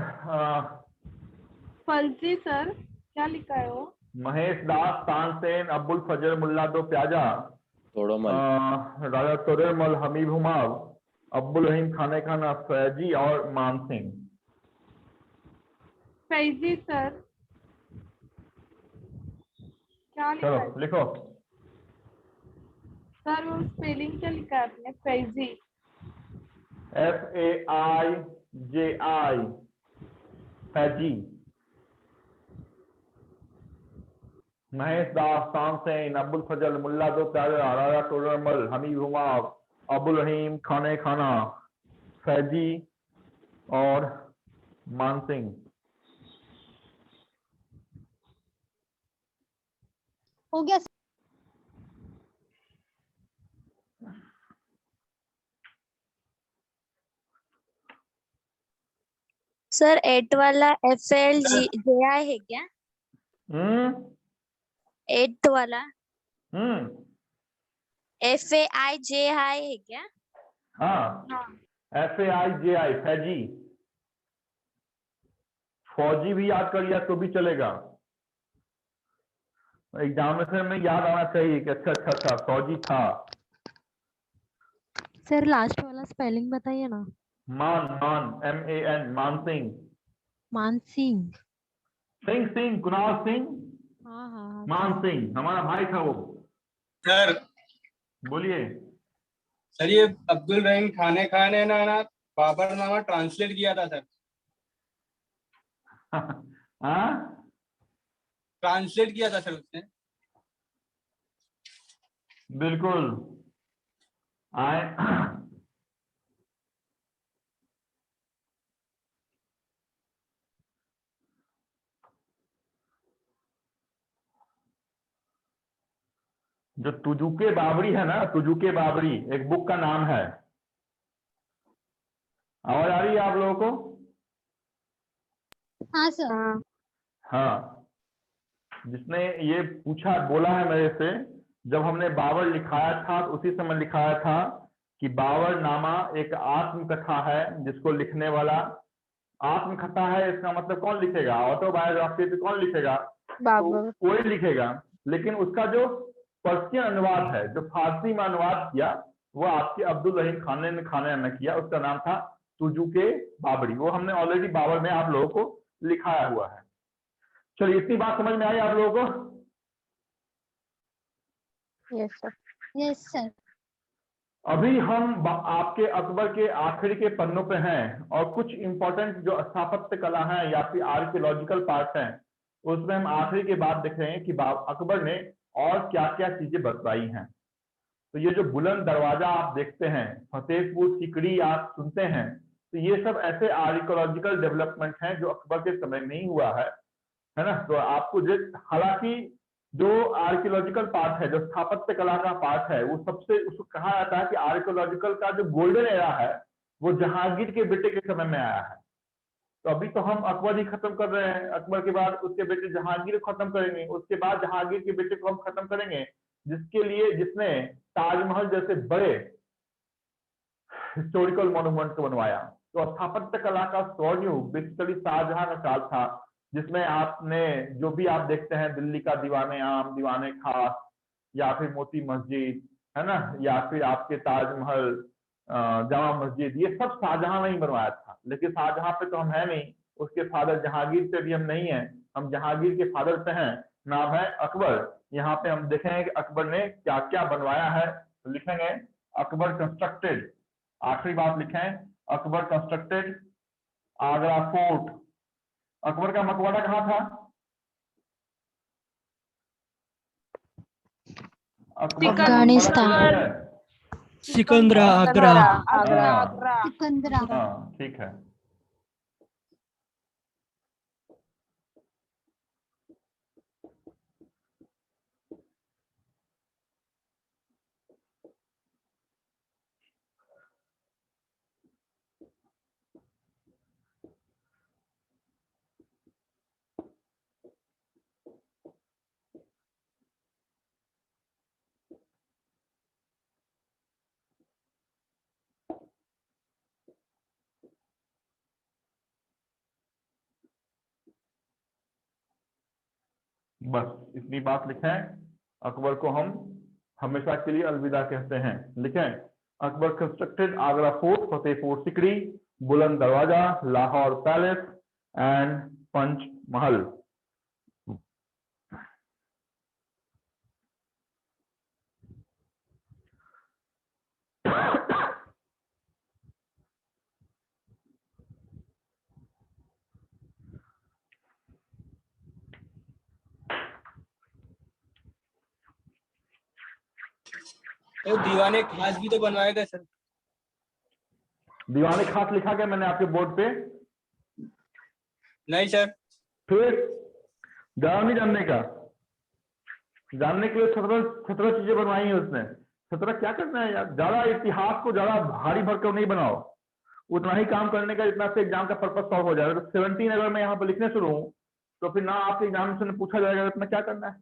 फर्जी सर, क्या लिखा है वो? महेश दास, तानसेन, अब्दुल फजल, मुल्ला दो प्याजा, राजा तोडरमल, हमीद हुमायूं, अब्दुल रहीम खाने खाना, फैजी और मान सिंह। फैजी सर, क्या लिखा है? चलो लिखो। सर वो स्पेलिंग क्या लिखा है आपने? फैजी। FAIJI, फैजी। महेश दास, तानसेन, अब्दुल फजल, मुल्ला दो प्याजा, राजा तोडरमल, हमीद हुमायूं, अब्दुल रहीम खाने खाना, फैजी और मान सिंह। हो गया। सर 8 वाला FALJI है क्या? 8 वाला FAIJI है क्या? हाँ, FAIJI फैजी। फौजी भी याद कर लिया तो भी चलेगा। एग्जामिनेशन में याद आना चाहिए कि अच्छा अच्छा अच्छा फौजी था। सर लास्ट वाला स्पेलिंग बताइए ना। मान, MAN, मान सिंह। मान सिंह। सिंह, कुणाल सिंह। हाँ हाँ हाँ मान सर। सिंह हमारा भाई था वो। सर बोलिए। सर ये अब्दुल रहीम खाने खाने ना बाबरनामा ट्रांसलेट किया था सर। हाँ, ट्रांसलेट किया था सर उसने। बिल्कुल। आए जो तुजुके बाबरी है ना, तुजुके बाबरी एक बुक का नाम है। आवाज आ रही है आप लोगों को? हाँ सर। हाँ हाँ, जिसने ये पूछा बोला है मेरे से, जब हमने बाबर लिखाया था तो उसी समय लिखाया था कि बाबर नामा एक आत्मकथा है जिसको लिखने वाला, आत्मकथा है इसका मतलब कौन लिखेगा, ऑटोबायोग्राफी तो कौन लिखेगा, तो बाबर। कोई लिखेगा, लेकिन उसका जो पर्शियन अनुवाद है, जो फारसी में अनुवाद किया, वो आपके अब्दुल रहीम खान ने किया, उसका नाम था तुजुके बाबरी। वो हमने ऑलरेडी बाबर में आप लोगों को लिखाया हुआ है। चलिए, इतनी बात समझ में आई आप लोगों को? Yes sir. Yes sir. अभी हम आपके अकबर के आखिरी के पन्नों पे हैं और कुछ इंपॉर्टेंट जो स्थापत्य कला है या फिर आर्कियोलॉजिकल पार्ट है, उसमें हम आखिरी के बाद देख रहे हैं कि अकबर ने और क्या क्या चीजें बतलाई हैं। तो ये जो बुलंद दरवाजा आप देखते हैं, फतेहपुर सीकरी आप सुनते हैं, तो ये सब ऐसे आर्कियोलॉजिकल डेवलपमेंट हैं जो अकबर के समय में ही हुआ है ना। तो आपको हालांकि जो आर्कियोलॉजिकल पार्ट है, जो स्थापत्य कला का पार्ट है, वो सबसे उसको कहा जाता है कि आर्कियोलॉजिकल का जो गोल्डन एरा है वो जहांगीर के बेटे के समय में आया है। तो अभी तो हम अकबर ही खत्म कर रहे हैं, अकबर के बाद उसके बेटे जहांगीर खत्म करेंगे, उसके बाद जहांगीर के बेटे को हम खत्म करेंगे, जिसने ताजमहल जैसे बड़े हिस्टोरिकल मॉन्यूमेंट को बनवाया। तो स्थापत्य कला का स्वर्ण युग बेसिकली शाहजहां का काल था, जिसमें आपने जो भी आप देखते हैं, दिल्ली का दीवाने आम, दीवाने खास, या फिर मोती मस्जिद, है ना, या फिर आपके ताजमहल, जामा मस्जिद, ये सब शाहजहां ने ही बनवाया था। लेकिन शाहजहां पे तो हम है नहीं, उसके फादर जहांगीर पे भी हम नहीं है, हम जहांगीर के फादर पे हैं, नाम है अकबर। यहाँ पे हम देखेंगे कि अकबर ने क्या क्या बनवाया है। तो लिखेंगे अकबर कंस्ट्रक्टेड, आखिरी बात लिखें, अकबर कंस्ट्रक्टेड आगरा फोर्ट। अकबर का मकबरा कहाँ था? अकबर का अफगानिस्तान। सिकंदरा, आगरा। आगरा। सिकंदरा। हाँ, ठीक है। बस इतनी बात लिखें, अकबर को हम हमेशा के लिए अलविदा कहते हैं। लिखें अकबर कंस्ट्रक्टेड आगरा फोर्ट, फतेहपुर सिकरी, बुलंद दरवाजा, लाहौर पैलेस एंड पंच महल। तो दीवाने खास भी तो बनवाए गए सर। दीवाने खास लिखा गया मैंने आपके बोर्ड पे? नहीं सर। फिर ज्यादा नहीं जानने का, जानने के लिए 17 चीजें बनवाई है उसने। 17 क्या करना है यार, ज्यादा इतिहास को ज्यादा भारी भरकर नहीं बनाओ, उतना ही काम करने का जितना से एग्जाम का पर्पस सॉल्व हो जाएगा। तो 17 अगर मैं यहाँ पर लिखने शुरू हूँ तो फिर ना आपके एग्जामिनेशन में पूछा जाएगा इतना क्या करना है।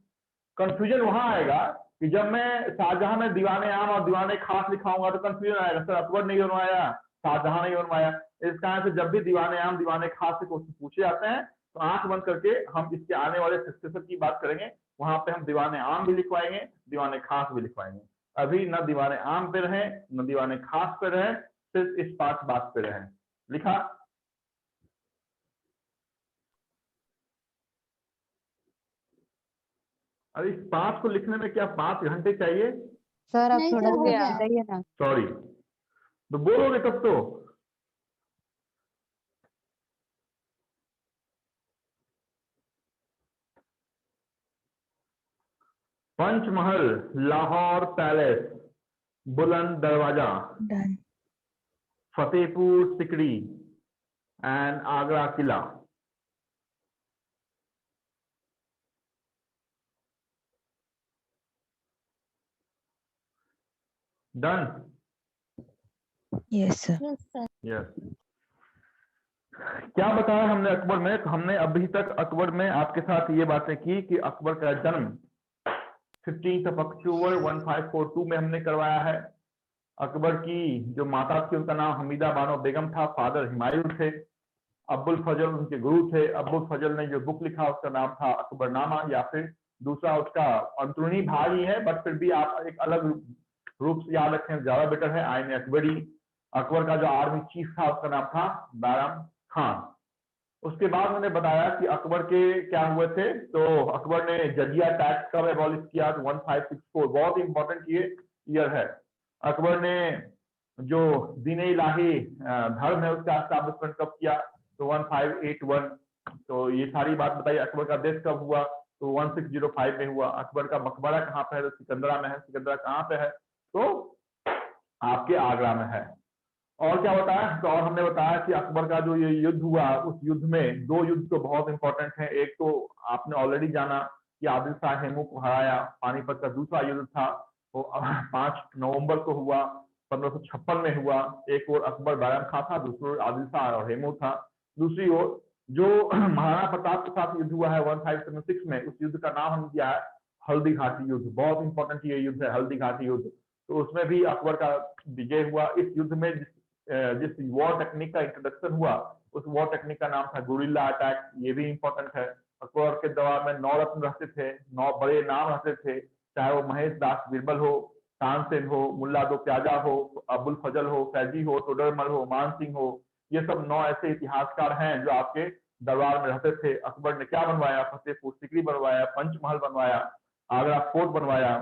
कंफ्यूजन वहां आएगा कि जब मैं शाहजहां में दीवाने आम और दीवाने खास लिखाऊंगा तो कंफ्यूजन आएगा, सर अकबर नहीं बनवाया, शाहजहां नहीं बनवाया। इस कारण से जब भी दीवाने आम दीवाने खास से क्वेश्चन पूछे जाते हैं तो आंख बंद करके हम इसके आने वाले सक्सेसर की बात करेंगे, वहां पे हम दीवाने आम भी लिखवाएंगे, दीवाने खास भी लिखवाएंगे। अभी न दीवाने आम पे रहे न दीवाने खास पे रहे, सिर्फ इस 5 बात पे रहे। लिखा? अरे इस 5 को लिखने में क्या 5 घंटे चाहिए? सर अब नहीं थोड़ा सर, हो गया। बताइए ना। सॉरी, तो बोलोगे तब तो। पंचमहल, लाहौर पैलेस, बुलंद दरवाजा, Fatehpur Sikri and Agra Qila. Done? Yes sir. Yes sir. Yes. क्या बताया हमने अकबर में? तो हमने अभी तक अकबर में आपके साथ ये बातें की कि अकबर का जन्म 15 अक्टूबर 1542 में हमने करवाया है। अकबर की जो माता थी उनका नाम हमीदा बानो बेगम था, फादर हुमायूं थे। अब्बुल फजल उनके गुरु थे। अब्बुल फजल ने जो बुक लिखा उसका नाम था अकबरनामा, या फिर दूसरा उसका अंतरूनी भाग ही है, बट फिर भी आप एक अलग रूप से याद रखें ज्यादा बेटर है, आईन अकबरी। अकबर का जो आर्मी चीफ था उसका नाम था बैरम खान। उसके बाद मैंने बताया कि अकबर के क्या हुए थे। तो अकबर ने जजिया टैक्स कब एबॉलिश किया? 1564, बहुत इंपॉर्टेंट ये ईयर है। अकबर ने जो दीन इलाही धर्म है उसका एस्टैब्लिशमेंट कब किया? तो 1581। तो ये सारी बात बताई। अकबर का देश कब हुआ? तो 1605 में हुआ। अकबर का मकबरा कहाँ पे है? तो सिकंदरा में है। सिकंदरा कहाँ पे है? तो आपके आगरा में है। और क्या बताया? तो और हमने बताया कि अकबर का जो ये युद्ध हुआ, उस युद्ध में दो युद्ध तो बहुत इंपॉर्टेंट है। एक तो आपने ऑलरेडी जाना कि आदिल शाह हेमू को हराया। पानीपत का दूसरा युद्ध था वो 5 नवंबर को हुआ, 1556 में हुआ। एक और अकबर बैरम खां था, दूसरी ओर आदिल शाह और हेमू था। दूसरी ओर जो महाराणा प्रताप के साथ युद्ध हुआ है 1576 में, उस युद्ध का नाम हम दिया है हल्दी घाटी युद्ध। बहुत इंपॉर्टेंट ये युद्ध है हल्दी घाटी युद्ध। तो उसमें भी अकबर का विजय हुआ। इस युद्ध में जिस वॉर टेक्निक का इंट्रोडक्शन हुआ उस वॉर टेक्निक का नाम था गुरिल्ला अटैक। ये भी इंपॉर्टेंट है। अकबर के दौरान में 9 रत्न रहते थे, 9 बड़े नाम रहते थे, चाहे वो महेश दास बीरबल हो, तानसेन हो, मुल्ला दो प्याजा हो, अबुल फजल हो, फैजी हो, टोडरमल हो, मान सिंह हो। ये सब 9 ऐसे इतिहासकार हैं जो आपके दरबार में रहते थे। अकबर ने क्या बनवाया? फतेहपुर सीकरी बनवाया, पंचमहल बनवाया, आगरा फोर्ट बनवाया,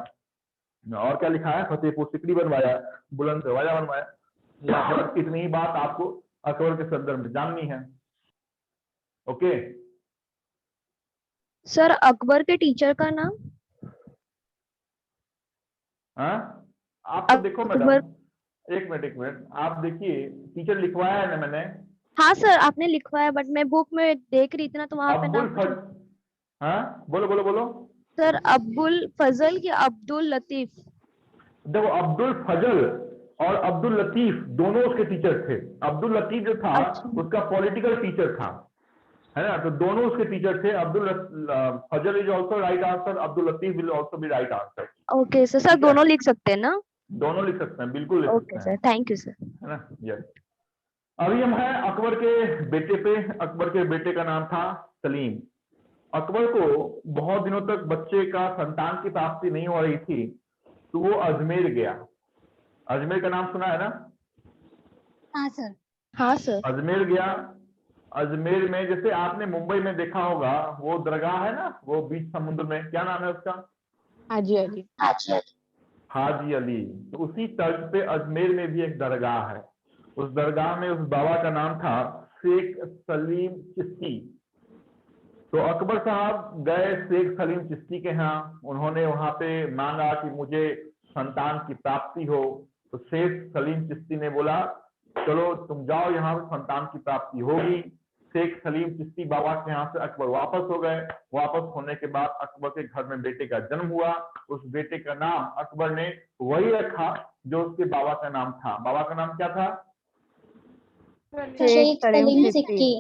और क्या लिखा है? फतेहपुर सीकरी बनवाया, बुलंद दरवाजा बनवाया। इतनी ही बात आपको अकबर के संदर्भ में जाननी है। ओके सर अकबर के टीचर का नाम? हाँ आप तो देखो मैडम, एक मिनट आप देखिए, टीचर लिखवाया है ना मैंने। हाँ सर आपने लिखवाया, बट मैं बुक में देख रही थी ना तो वहाँ पे अब्दुल नाम। फजल। हाँ बोलो। सर अब्दुल फजल या अब्दुल लतीफ? देखो अब्दुल फजल और अब्दुल लतीफ दोनों उसके टीचर थे। अब्दुल लतीफ जो था उसका पॉलिटिकल टीचर था, है ना। तो दोनों उसके टीचर थे। Abdul Fazal is also right answer, Abdul Latif will also be right answer. Okay sir, sir दोनों लिख सकते हैं ना? दोनों लिख सकते हैं, बिल्कुल लिख ओके सकते हैं, सर, थैंक यू सर। है ना। यस, अभी हम हैं अकबर के बेटे पे। अकबर के बेटे का नाम था सलीम। अकबर को बहुत दिनों तक बच्चे का संतान की प्राप्ति नहीं हो रही थी, तो वो अजमेर गया। अजमेर का नाम सुना है ना? हाँ सर। हाँ सर। अजमेर गया। अजमेर में जैसे आपने मुंबई में देखा होगा वो दरगाह है ना, वो बीच समुद्र में, क्या नाम है उसका? हाजी अली। हाजी अली। तो उसी तर्ज पे अजमेर में भी एक दरगाह है। उस दरगाह में उस बाबा का नाम था शेख सलीम चिश्ती। तो अकबर साहब गए शेख सलीम चिश्ती के यहाँ। उन्होंने वहां पे मांगा कि मुझे संतान की प्राप्ति हो। तो शेख सलीम चिश्ती ने बोला चलो तुम जाओ, यहाँ से संतान की प्राप्ति होगी। शेख सलीम चिश्ती बाबा के यहाँ से अकबर वापस हो गए। वापस होने के बाद अकबर के घर में बेटे का जन्म हुआ। उस बेटे का नाम अकबर ने वही रखा जो उसके बाबा का नाम था। बाबा का नाम क्या था? शेख सलीम सिक्की।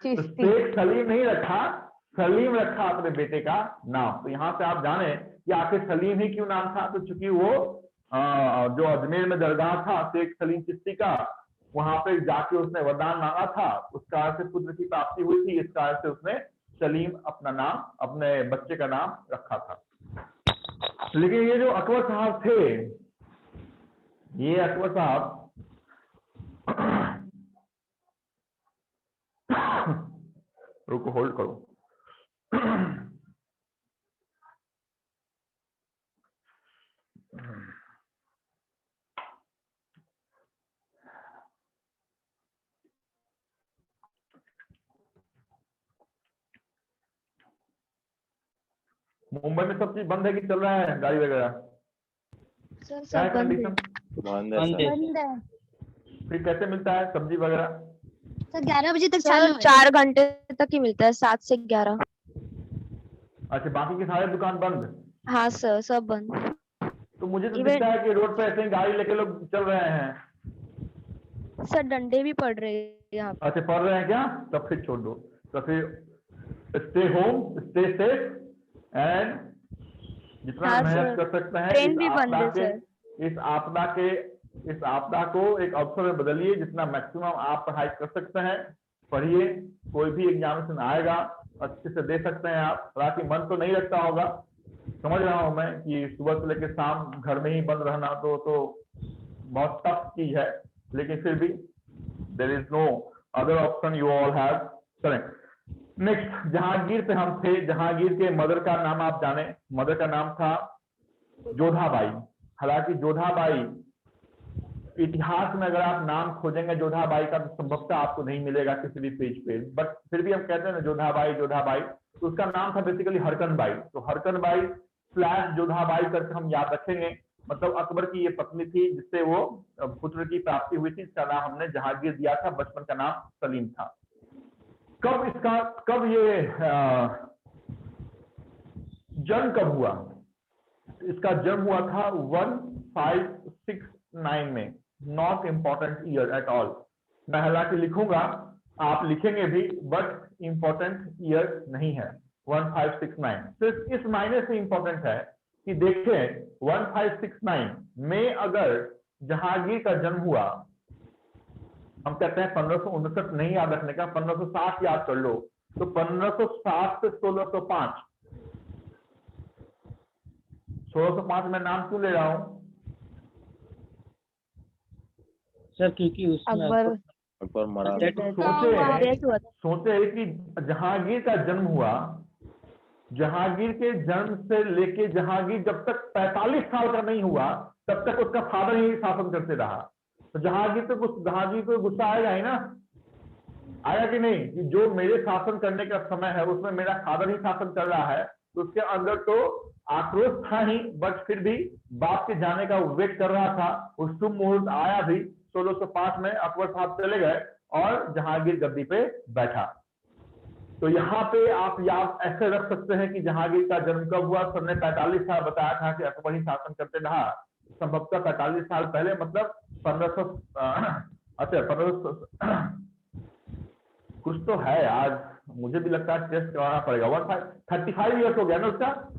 तो शेख सलीम नहीं रखा, सलीम रखा अपने बेटे का नाम। तो यहाँ से आप जाने कि आखिर सलीम ही क्यों नाम था। तो चूंकि वो जो अजमेर में दरगाह था शेख सलीम चिश्ती का, वहां पे जाके उसने वरदान मांगा था, उस कारण से पुत्र की प्राप्ति हुई थी। इस कारण से उसने सलीम अपना नाम, अपने बच्चे का नाम रखा था। लेकिन ये जो अकबर साहब थे, ये अकबर साहब रुको, होल्ड करो। मुंबई में सब चीज बंद है कि चल रहा है गाड़ी वगैरह? सर क्या है सब बंद है। कंडीशन? बंद है सर। बंद है फिर कैसे मिलता है सब्जी वगैरह? सर। 11 बजे तक सर चालू है। 4 घंटे तक ही मिलता है, 7 से 11। अच्छा, बाकी के सारे दुकान बंद? हाँ सर, सब बंद। तो मुझे तो Even- दिखता है कि रोड पे ऐसे ही गाड़ी लेके लोग चल रहे हैं। सर डंडे भी पड़ रहे यहाँ पे। अच्छा पढ़ रहे हैं क्या? तब फिर छोड़ दो। तो फिर stay home, stay safe and जितना हाँ मेहनत सर, कर सकते हैं ट्रेन भी बंद है सर। इस आपदा को एक अवसर में बदलिए। जितना मैक्सिमम आप पढ़ाई कर सकते हैं पढ़िए। कोई भी एग्जामिनेशन आएगा अच्छे से दे सकते हैं आप। हालांकि मन तो नहीं लगता होगा, समझ रहा हूं मैं कि सुबह से लेकर शाम घर में ही बंद रहना तो बहुत टफ चीज है, लेकिन फिर भी there is no other option, you all have. चलें नेक्स्ट, जहांगीर पे हम थे। जहांगीर के मदर का नाम आप जाने, मदर का नाम था जोधाबाई। हालांकि जोधाबाई इतिहास में अगर आप नाम खोजेंगे जोधाबाई का तो संभवतः आपको नहीं मिलेगा किसी भी पेज पे, बट फिर भी हम कहते हैं ना जोधाबाई जोधाबाई, तो उसका नाम था बेसिकली हरकनबाई। तो हरकनबाई / जोधाबाई करके हम याद रखेंगे। मतलब अकबर की ये पत्नी थी जिससे वो पुत्र की प्राप्ति हुई थी। इसका नाम हमने जहांगीर दिया था, बचपन का नाम सलीम था। कब ये जन्म कब हुआ? इसका जन्म हुआ था 1569 में। Not important year at all. मैं हालांकि लिखूंगा, आप लिखेंगे भी, बट इंपॉर्टेंट ईयर नहीं है 1569। सिर्फ इस मायने से इंपॉर्टेंट है कि देखें 1569 में अगर जहांगीर का जन्म हुआ, हम कहते हैं 1559 नहीं याद रखने का, 1560 याद कर लो। तो 1560 से 1605, 1605 में नाम क्यों ले रहा हूं सर? क्योंकि उसमें अकबर मरा। सोचे कि जहांगीर का जन्म हुआ, जहांगीर के जन्म से लेके जहांगीर जब तक 45 साल का नहीं हुआ तब तक उसका फादर ही शासन करते रहा। तो जहांगीर को गुस्सा आएगा ही ना, आया कि नहीं, कि जो मेरे शासन करने का समय है उसमें मेरा फादर ही शासन कर रहा है। तो उसके अंदर तो आक्रोश था ही, बट फिर भी बाप के जाने का वेट कर रहा था। उस शुभ मुहूर्त आया भी। 1605 में अकबर साहब चले गए और जहांगीर गद्दी पे बैठा। तो यहाँ पे आप याद ऐसे रख सकते हैं कि जहांगीर का जन्म कब हुआ। सर ने 45 साल बताया था कि अकबर ही शासन करते रहा। संभवतः 45 साल पहले, मतलब 1500 कुछ तो है। आज मुझे भी लगता है टेस्ट करवाना पड़ेगा। 35 ईयर्स हो गया ना उसका।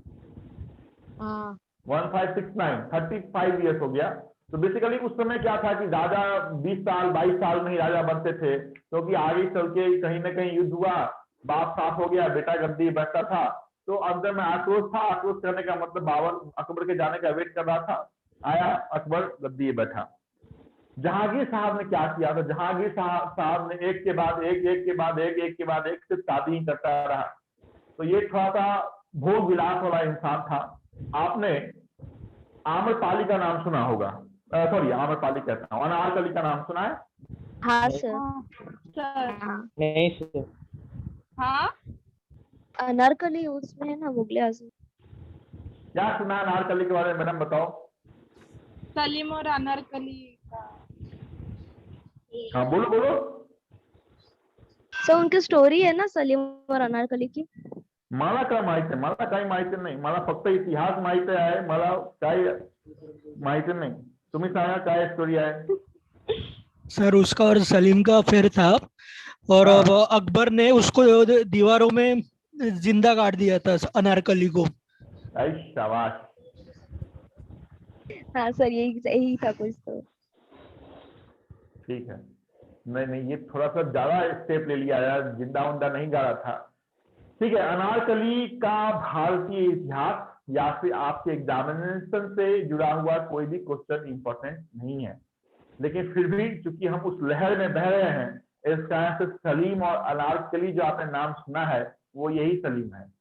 1569 35 ईयर्स हो गया। तो बेसिकली उस समय क्या था कि राजा 20 साल 22 साल में ही राजा बनते थे, क्योंकि तो आगे चल के कहीं ना कहीं युद्ध हुआ, बाप साफ हो गया, बेटा गद्दी बैठता था। तो अंदर में आक्रोश था। आक्रोश करने का मतलब बाबर अकबर के जाने का वेट कर रहा था। आया अकबर गद्दी बैठा। जहांगीर साहब ने क्या किया? तो जहांगीर साहब ने एक के बाद एक सिर्फ शादी ही करता रहा। तो ये थोड़ा सा भोग विलास वाला इंसान था। आपने आम्रपाली का नाम सुना होगा। सॉरी, आम्रपाली कहता हूँ, अनारकली का नाम सुना है? हाँ सर। नहीं सर। हाँ, अनारकली उसमें है ना, मुगले आजम। क्या सुना है अनारकली के बारे में मैडम, बताओ। सलीम और अनारकली का। हाँ बोलो बोलो। सर उनकी स्टोरी है ना सलीम और अनारकली की। मला काय माहिती नाही, मला फक्त इतिहास माहिती आहे, मला काय माहिती नाही। तुम्ही सांगा काय स्टोरी आहे। सर उसका और सलीम का अफेयर था, और अब अकबर ने उसको दीवारों में जिंदा काट दिया था अनारकली को। शाबाश। हाँ सर, यही था कुछ तो। ठीक है। नहीं ये थोड़ा सा ज्यादा स्टेप ले लिया यार, जिंदा उंदा नहीं गा रहा था। ठीक है। अनारकली का भारतीय इतिहास या फिर आपके एग्जामिनेशन से जुड़ा हुआ कोई भी क्वेश्चन इंपॉर्टेंट नहीं है, लेकिन फिर भी चूंकि हम उस लहर में बह रहे हैं, इस कारण से सलीम और अनारकली जो आपने नाम सुना है वो यही सलीम है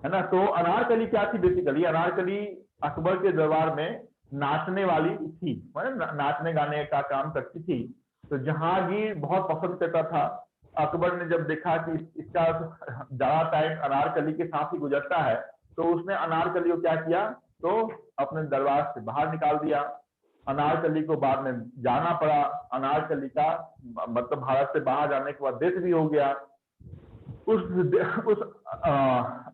ना। तो अनारकली क्या थी? बेसिकली अनारकली अकबर के दरबार में नाचने वाली थी, मतलब नाचने गाने का काम करती थी। तो जहांगीर बहुत पसंद करता था। अकबर ने जब देखा कि इसका ज्यादा टाइम अनारकली के साथ ही गुजरता है, तो उसने अनारकली को क्या किया, तो अपने दरबार से बाहर निकाल दिया। अनारकली को बाद में जाना पड़ा। अनारकली का मतलब भारत से बाहर जाने के बाद डेथ भी हो गया। उस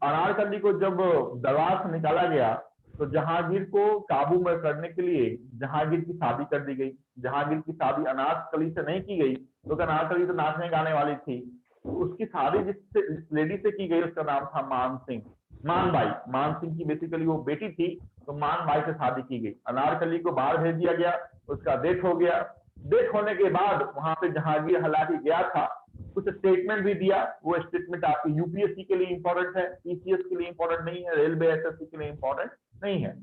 अनारकली को जब दरबार से निकाला गया तो जहांगीर को काबू में करने के लिए जहांगीर की शादी कर दी गई। जहांगीर की शादी अनारकली से नहीं की गई, क्योंकि अनारकली तो नाचने गाने वाली थी। तो उसकी शादी जिस लेडी से की गई उसका नाम था मान सिंह, मानबाई। मान सिंह की बेसिकली वो बेटी थी, तो मानबाई से शादी की गई। अनारकली को बाहर भेज दिया गया, उसका डेथ हो गया। डेथ होने के बाद वहां पे जहांगीर हालांकि गया था, कुछ स्टेटमेंट भी दिया। वो स्टेटमेंट आपकी यूपीएससी के लिए इंपॉर्टेंट है, पीसीएस के लिए इंपॉर्टेंट नहीं है, रेलवे एसएससी के लिए इंपॉर्टेंट नहीं है।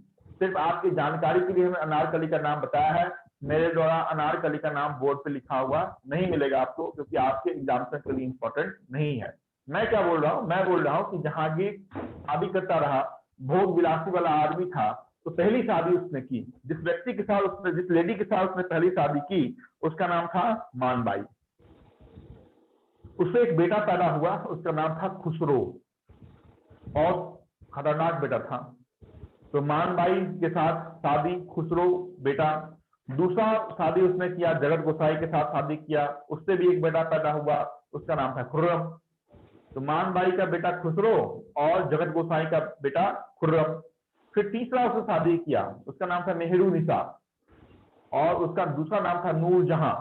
सिर्फ आपकी जानकारी के लिए हमें अनारकली का नाम बताया है। मेरे द्वारा अनारकली का नाम बोर्ड पे लिखा हुआ नहीं मिलेगा आपको, क्योंकि आपके एग्जामिनेशन के लिए इंपॉर्टेंट नहीं है। मैं क्या बोल रहा हूँ, मैं बोल रहा हूँ कि जहांगीर शादी करता रहा, भोग विलासी वाला आदमी था, तो पहली शादी उसने की। जिस व्यक्ति के साथ उसने, जिस लेडी के साथ उसने पहली शादी की, उसका नाम था मानबाई। उससे एक बेटा पैदा हुआ, उसका नाम था खुसरो, और खतरनाक बेटा था। तो मानबाई के साथ शादी, खुसरो बेटा। दूसरा शादी उसने किया, जगत गोसाई के साथ शादी किया, उससे भी एक बेटा पैदा हुआ, उसका नाम था खुर्रम। तो मानबाई का बेटा खुसरो और जगत गोसाई का बेटा खुर्रम। फिर तीसरा उसने शादी किया, उसका नाम था मेहरू निसा, और उसका दूसरा नाम था नूरजहां।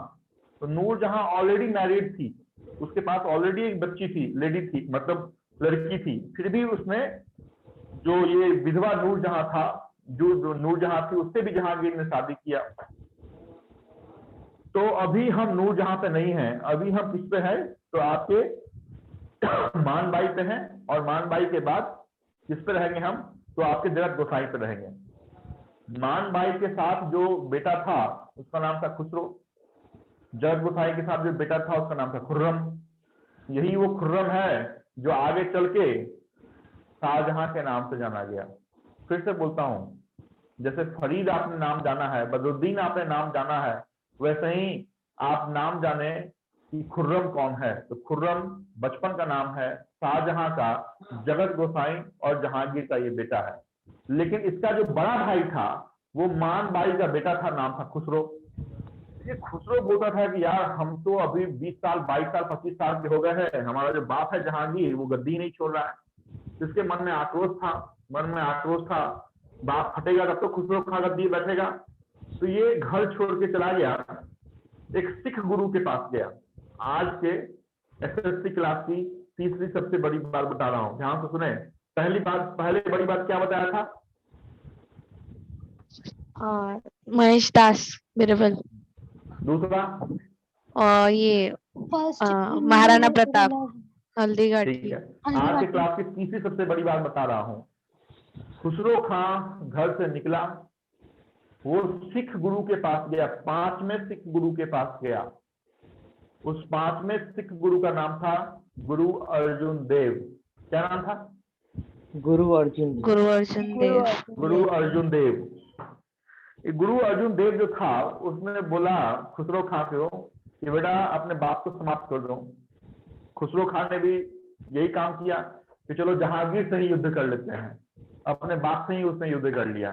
तो नूरजहां ऑलरेडी मैरिड थी, उसके पास ऑलरेडी एक बच्ची थी, लेडी थी, मतलब लड़की थी। फिर भी उसने, जो ये विधवा नूरजहां था, जो नूरजहां थी, उससे भी जहांगीर ने शादी किया। तो अभी हम नूरजहां पे नहीं हैं, अभी हम किस पे हैं, तो आपके मानबाई पे हैं। और मानबाई के बाद किस पे रहेंगे हम, तो आपके जगत गोसाई पे रहेंगे। मानबाई के साथ जो बेटा था उसका नाम था खुसरो, जगत गोसाई के साथ जो बेटा था उसका नाम था खुर्रम। यही वो खुर्रम है जो आगे चल के शाहजहां के नाम से जाना गया। फिर से बोलता हूं, जैसे फरीद आपने नाम जाना है, बदरुद्दीन आपने नाम जाना है, वैसे ही आप नाम जाने कि खुर्रम कौन है। तो खुर्रम बचपन का नाम है, शाहजहां का, जगत गोसाई और जहांगीर का ये बेटा है। लेकिन इसका जो बड़ा भाई था वो मानबाई का बेटा था, नाम था खुसरो। ये खुसरो बोलता था कि यार हम तो अभी 20 साल 22 साल 25 साल के हो गए हैं, हमारा जो बाप है जहांगीर वो गद्दी नहीं छोड़ रहा है। इसके मन में आक्रोश था, बाप फटेगा तब तो खुसरो खा गद्दी बैठेगा। तो ये घर छोड़ के चला गया, एक सिख गुरु के पास गया। आज के एसएससी क्लास की तीसरी सबसे बड़ी बात बता रहा हूं, ध्यान से सुने। पहले बड़ी बात क्या बताया था, महेश दास बिरबल। दूसरा और ये महाराणा प्रताप हल्दीघाटी। ठीक है, आज के क्लास की तीसरी सबसे बड़ी बात बता रहा हूं। खुसरो खां घर से निकला, वो सिख गुरु के पास गया, 5वें सिख गुरु के पास गया। उस 5वें सिख गुरु का नाम था गुरु अर्जुन देव। क्या नाम था, गुरु अर्जुन देव। गुरु अर्जुन देव। गुरु अर्जुन देव। गुरु अर्जुन देव जो था उसने बोला खुसरो खां को कि बेटा अपने बाप को समाप्त कर दो। खुसरो खां ने भी यही काम किया कि चलो जहांगीर से ही युद्ध कर लेते हैं। अपने बाप से ही उसने युद्ध कर लिया।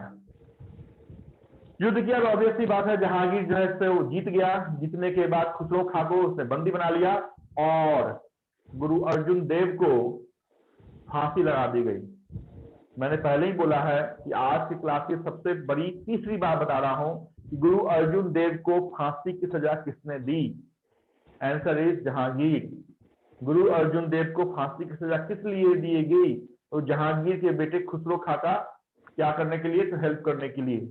युद्ध किया तो ऑब्वियसली बात है जहांगीर जो है से वो जीत गया। जीतने के बाद खुसरो खां को उसने बंदी बना लिया और गुरु अर्जुन देव को फांसी लगा दी गई। मैंने पहले ही बोला है कि आज की क्लास की सबसे बड़ी तीसरी बात बता रहा हूं कि गुरु अर्जुन देव को फांसी की सजा किसने दी। Answer is Jahangir. गुरु अर्जुन देव को फांसी की सजा किस लिए दी गई, तो जहांगीर के बेटे खुसरो खां का क्या करने के लिए, तो हेल्प करने के लिए।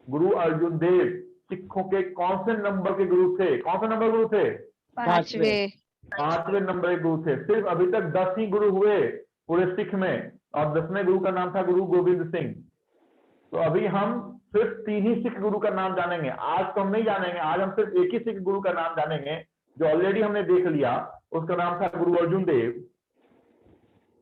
गुरु अर्जुन देव सिखों के कौन से नंबर के गुरु थे, कौन से नंबर गुरु थे, 5वें नंबर के गुरु थे। सिर्फ अभी तक 10 ही गुरु हुए पूरे सिख में, और 10वें गुरु का नाम था गुरु गोविंद सिंह। तो अभी हम सिर्फ 3 ही सिख गुरु का नाम जानेंगे। आज तो हम नहीं जानेंगे, आज हम सिर्फ एक ही सिख गुरु का नाम जानेंगे जो ऑलरेडी हमने देख लिया। उसका नाम था गुरु अर्जुन देव।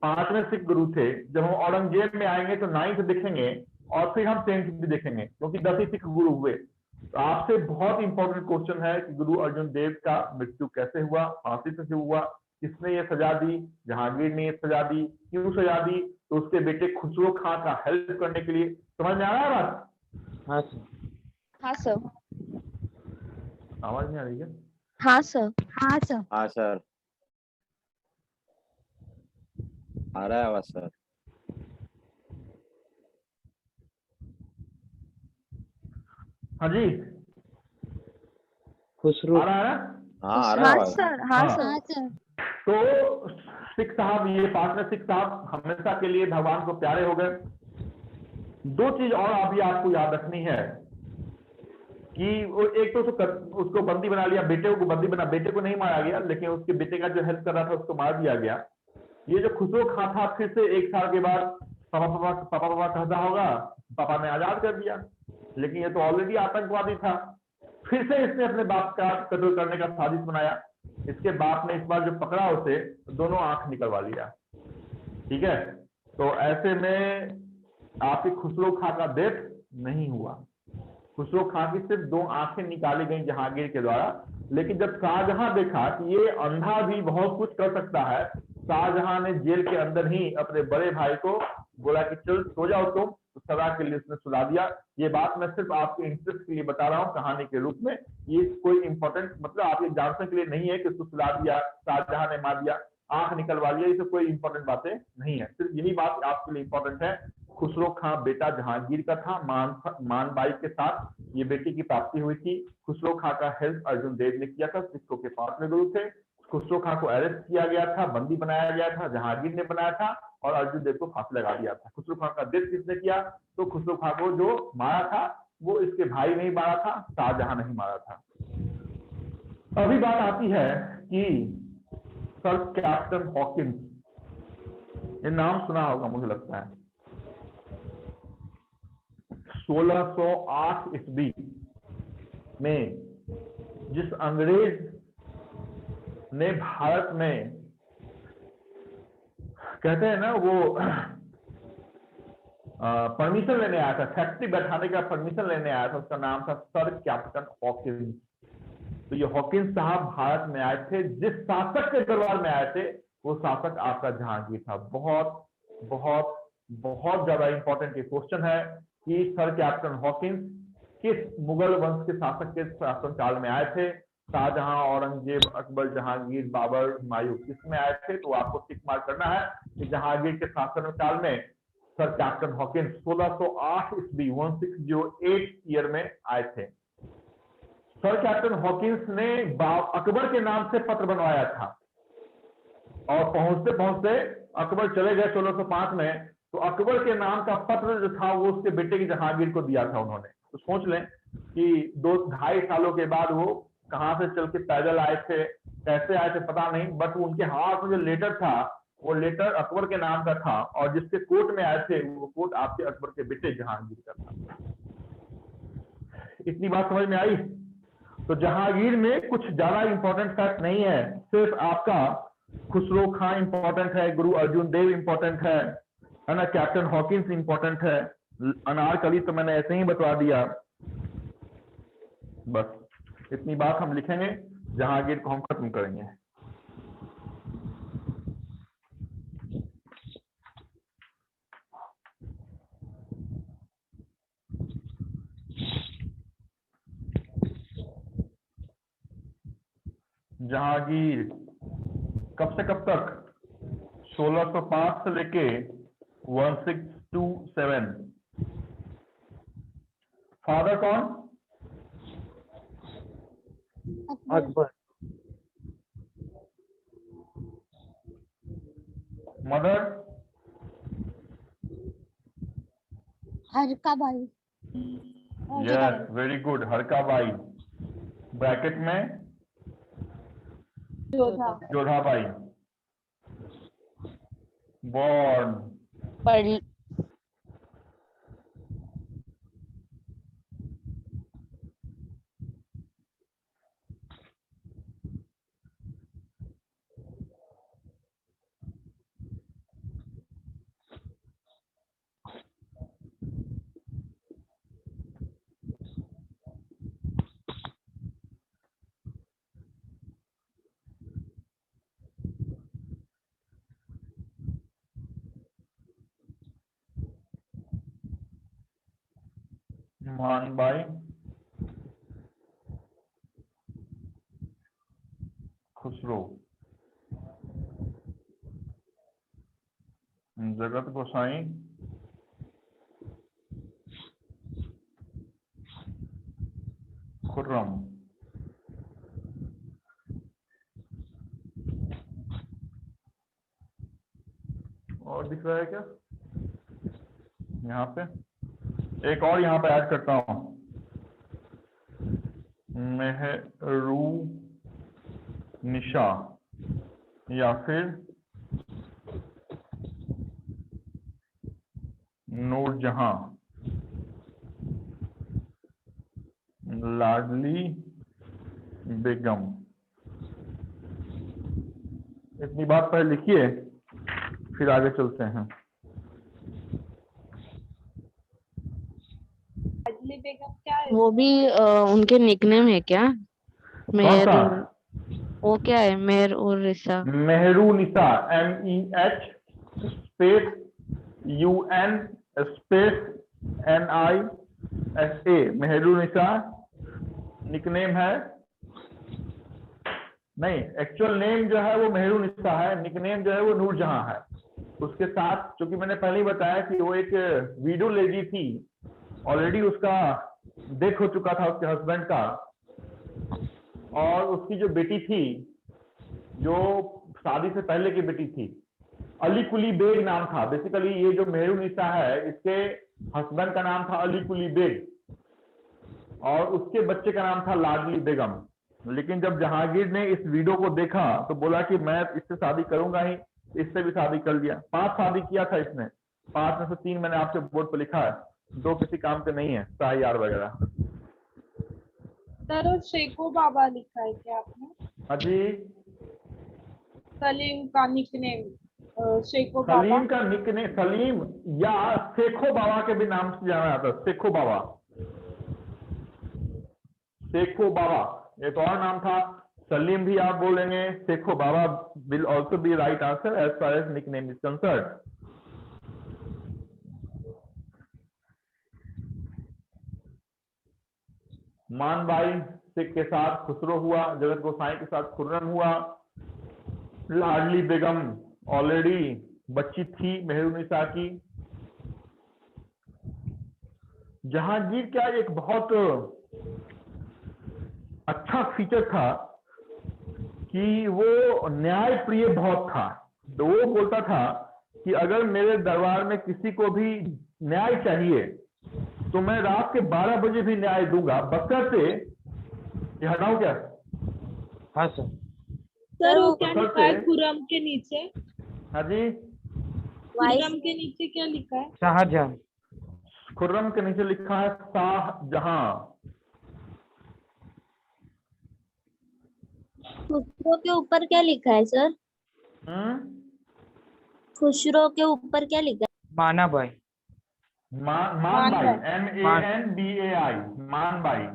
5वें सिख गुरु थे। जब हम औरंगजेब में आएंगे तो 9th देखेंगे और फिर हम 10th भी देखेंगे, क्योंकि 10 ही सिख गुरु हुए। तो आपसे बहुत इंपॉर्टेंट क्वेश्चन है कि गुरु अर्जुन देव का मृत्यु कैसे हुआ, फांसी से हुआ, किसने ये सजा दी, जहांगीर ने ये सजा दी, क्यों सजा दी, तो उसके बेटे खुसरो खां का हेल्प करने के लिए। समझ में आ रहा है बात? हाँ सर। हाँ सर। आवाज नहीं आ रही है? हाँ सर। हाँ सर। हाँ सर, आ रहा है आवाज सर। हाँ जी, खुसरो। आ रहा है ना? हाँ आ रहा हाँ है। सर, हाँ हाँ। सर। हाँ सर। तो सिख साहब, ये पार्टनर सिख साहब हमेशा के लिए भगवान को प्यारे हो गए। दो चीज और अभी आपको याद रखनी है कि वो एक तो उसको बंदी बना लिया, बेटे को बंदी बना, बेटे को नहीं मारा गया लेकिन उसके बेटे का जो हेल्प कर रहा था उसको मार दिया गया। ये जो खुसरो खां था, फिर से 1 साल के बाद पापा कहता होगा, पापा ने आजाद कर दिया, लेकिन ये तो ऑलरेडी आतंकवादी था। फिर से इसने अपने बाप का कत्ल करने का साजिश बनाया। इसके बाप ने इस बार जो पकड़ा उसे, दोनों आंख निकलवा लिया। ठीक है, तो ऐसे में आपकी खुसरो खां का डेथ नहीं हुआ। खुसरो खां की सिर्फ 2 आंखें निकाली गई जहांगीर के द्वारा। लेकिन जब शाहजहां देखा कि ये अंधा भी बहुत कुछ कर सकता है, शाहजहां ने जेल के अंदर ही अपने बड़े भाई को बोला कि चल सो जाओ तुम, तो सदा के लिए उसने सुला दिया। ये बात मैं सिर्फ आपके इंटरेस्ट के लिए बता रहा हूँ कहानी के रूप में। ये कोई इंपॉर्टेंट मतलब आप ये जानने के लिए नहीं है कि उसको सुला दिया, शाहजहां ने मार दिया, आंख निकलवा दिया, ये सब कोई इंपॉर्टेंट बातें नहीं है। सिर्फ यही बात आपके लिए इंपॉर्टेंट है। खुसरो खां बेटा जहांगीर का था, मान बाई के साथ ये बेटी की प्राप्ति हुई थी। खुसरो खां का हेल्प अर्जुन देव ने किया था, सिखों के पार्टनर गुरु थे। खुसरो खां को अरेस्ट किया गया था, बंदी बनाया गया था, जहांगीर ने बनाया था और अर्जुन देव को फांसी लगा दिया था। खुसरो खां का डेथ किसने किया? तो खुसरो खां को जो मारा था वो इसके भाई नहीं मारा था, शाहजहां नहीं मारा था। अभी बात आती है कि सर कैप्टन हॉकिंस, ये नाम सुना होगा मुझे लगता है। 1608 ईस्वी में जिस अंग्रेज ने भारत में, कहते हैं ना वो परमिशन लेने आया था, फैक्ट्री बैठाने का परमिशन लेने आया था, उसका नाम था सर कैप्टन हॉकिंस। तो ये हॉकिंस साहब भारत में आए थे, जिस शासक के दरबार में आए थे वो शासक आपका जहांगीर था। बहुत बहुत बहुत ज्यादा इंपॉर्टेंट ये क्वेश्चन है कि सर कैप्टन हॉकिंस किस मुगल वंश के शासक के शासनकाल में आए थे? शाहजहां, औरंगजेब, अकबर, जहांगीर, बाबर, हुमायूं, किसमें आए थे? तो आपको टिक मार्क करना है कि जहांगीर के शासनकाल में सर कैप्टन हॉकिंस 1608 ईस्वी 1608 ईयर में आए थे। सर कैप्टन हॉकिंस ने अकबर के नाम से पत्र बनवाया था और पहुंचते पहुंचते अकबर चले गए 1605 में, तो अकबर के नाम का पत्र जो था वो उसके बेटे की जहांगीर को दिया था उन्होंने। तो सोच लें कि 2-2.5 सालों के बाद वो कहां से चल के पैदल आए थे, कैसे आए थे पता नहीं, बट उनके हाथ में जो लेटर था वो लेटर अकबर के नाम का था और जिसके कोर्ट में आए थे वो कोर्ट आपके अकबर के बेटे जहांगीर का था। इतनी बात समझ में आई? तो जहांगीर में कुछ ज्यादा इंपॉर्टेंट फैक्ट नहीं है, सिर्फ आपका खुसरो खां इंपॉर्टेंट है, गुरु अर्जुन देव इंपॉर्टेंट है ना, कैप्टन हॉकिंस इंपॉर्टेंट है, अनारकली तो मैंने ऐसे ही बता दिया। बस इतनी बात हम लिखेंगे, जहांगीर को हम खत्म करेंगे। जहांगीर कब से कब तक? 1605 से लेके 1627। फादर कौन? अकबर। मदर? हरका बाई। यस, वेरी गुड, हरका बाई। ब्रैकेट में जोधाबाई। बॉर्न मानबाई, खुसरो, जगत गोसाई, खुर्रम। और दिख रहा है क्या यहाँ पे? एक और यहाँ पे ऐड करता हूँ, मेहरू निशा या फिर नूरजहां, लाडली बेगम। इतनी बात पहले लिखिए, फिर आगे चलते हैं। लाडली बेगम क्या है? वो भी उनके निकनेम है क्या? कौन मेहर सा? वो क्या है? मेहर और रिसा। Mehrunnisa, MEH space UN space NISA, Mehrunnisa nickname है। नहीं, एक्चुअल नेम जो है वो मेहरू निशा है, निकनेम जो है वो नूरजहां है। उसके साथ, क्योंकि मैंने पहले ही बताया कि वो एक वीडो लेडी थी, ऑलरेडी उसका डेथ हो चुका था उसके हस्बैंड का, और उसकी जो बेटी थी, जो शादी से पहले की बेटी थी, अली कुली बेग नाम था। बेसिकली ये जो मेहरू निशा है, इसके हस्बैंड का नाम था अली कुली बेग, और उसके बच्चे का नाम था लाडली बेगम। लेकिन जब जहांगीर ने इस वीडियो को देखा तो बोला कि मैं इससे शादी करूंगा ही, इससे भी शादी कर लिया। 5 शादी किया था इसने, 5 में से 3 मैंने आपसे बोर्ड पर लिखा है, 2 किसी काम के नहीं है, शाहयार वगैरह। सर वो शेखो बाबा लिखा है क्या आपने? अजी, सलीम का निकनेम शेखो बाबा। सलीम का निकनेम, सलीम या शेखो बाबा के भी नाम से जाना जाता है, शेखो बाबा। शेखो बाबा एक और नाम था, सलीम भी आप बोलेंगे, Shekho Baba will also be right answer as far as nickname is concerned. Manbai के साथ खुसरो हुआ, जगत गोसाई के साथ खुर्रम हुआ, लाडली बेगम ऑलरेडी बच्ची थी मेहरू निशा की। जहांगीर का एक बहुत अच्छा फीचर था कि वो न्याय प्रिय बहुत था। तो वो बोलता था कि अगर मेरे दरबार में किसी को भी न्याय चाहिए तो मैं रात के 12 बजे भी न्याय दूंगा, बशर्ते, ये हटाओ क्या? हाँ सर। सर वो क्या सर लिखा है से- खुर्रम के नीचे? हाँ जी, खुर्रम के नीचे क्या लिखा है? शाहजहां। खुर्रम के नीचे लिखा है शाहजहां। खुसरो के ऊपर क्या लिखा है सर? खुसरो के ऊपर क्या लिखा है? माना भाई। मानबाई, MANBAI, मानबाई।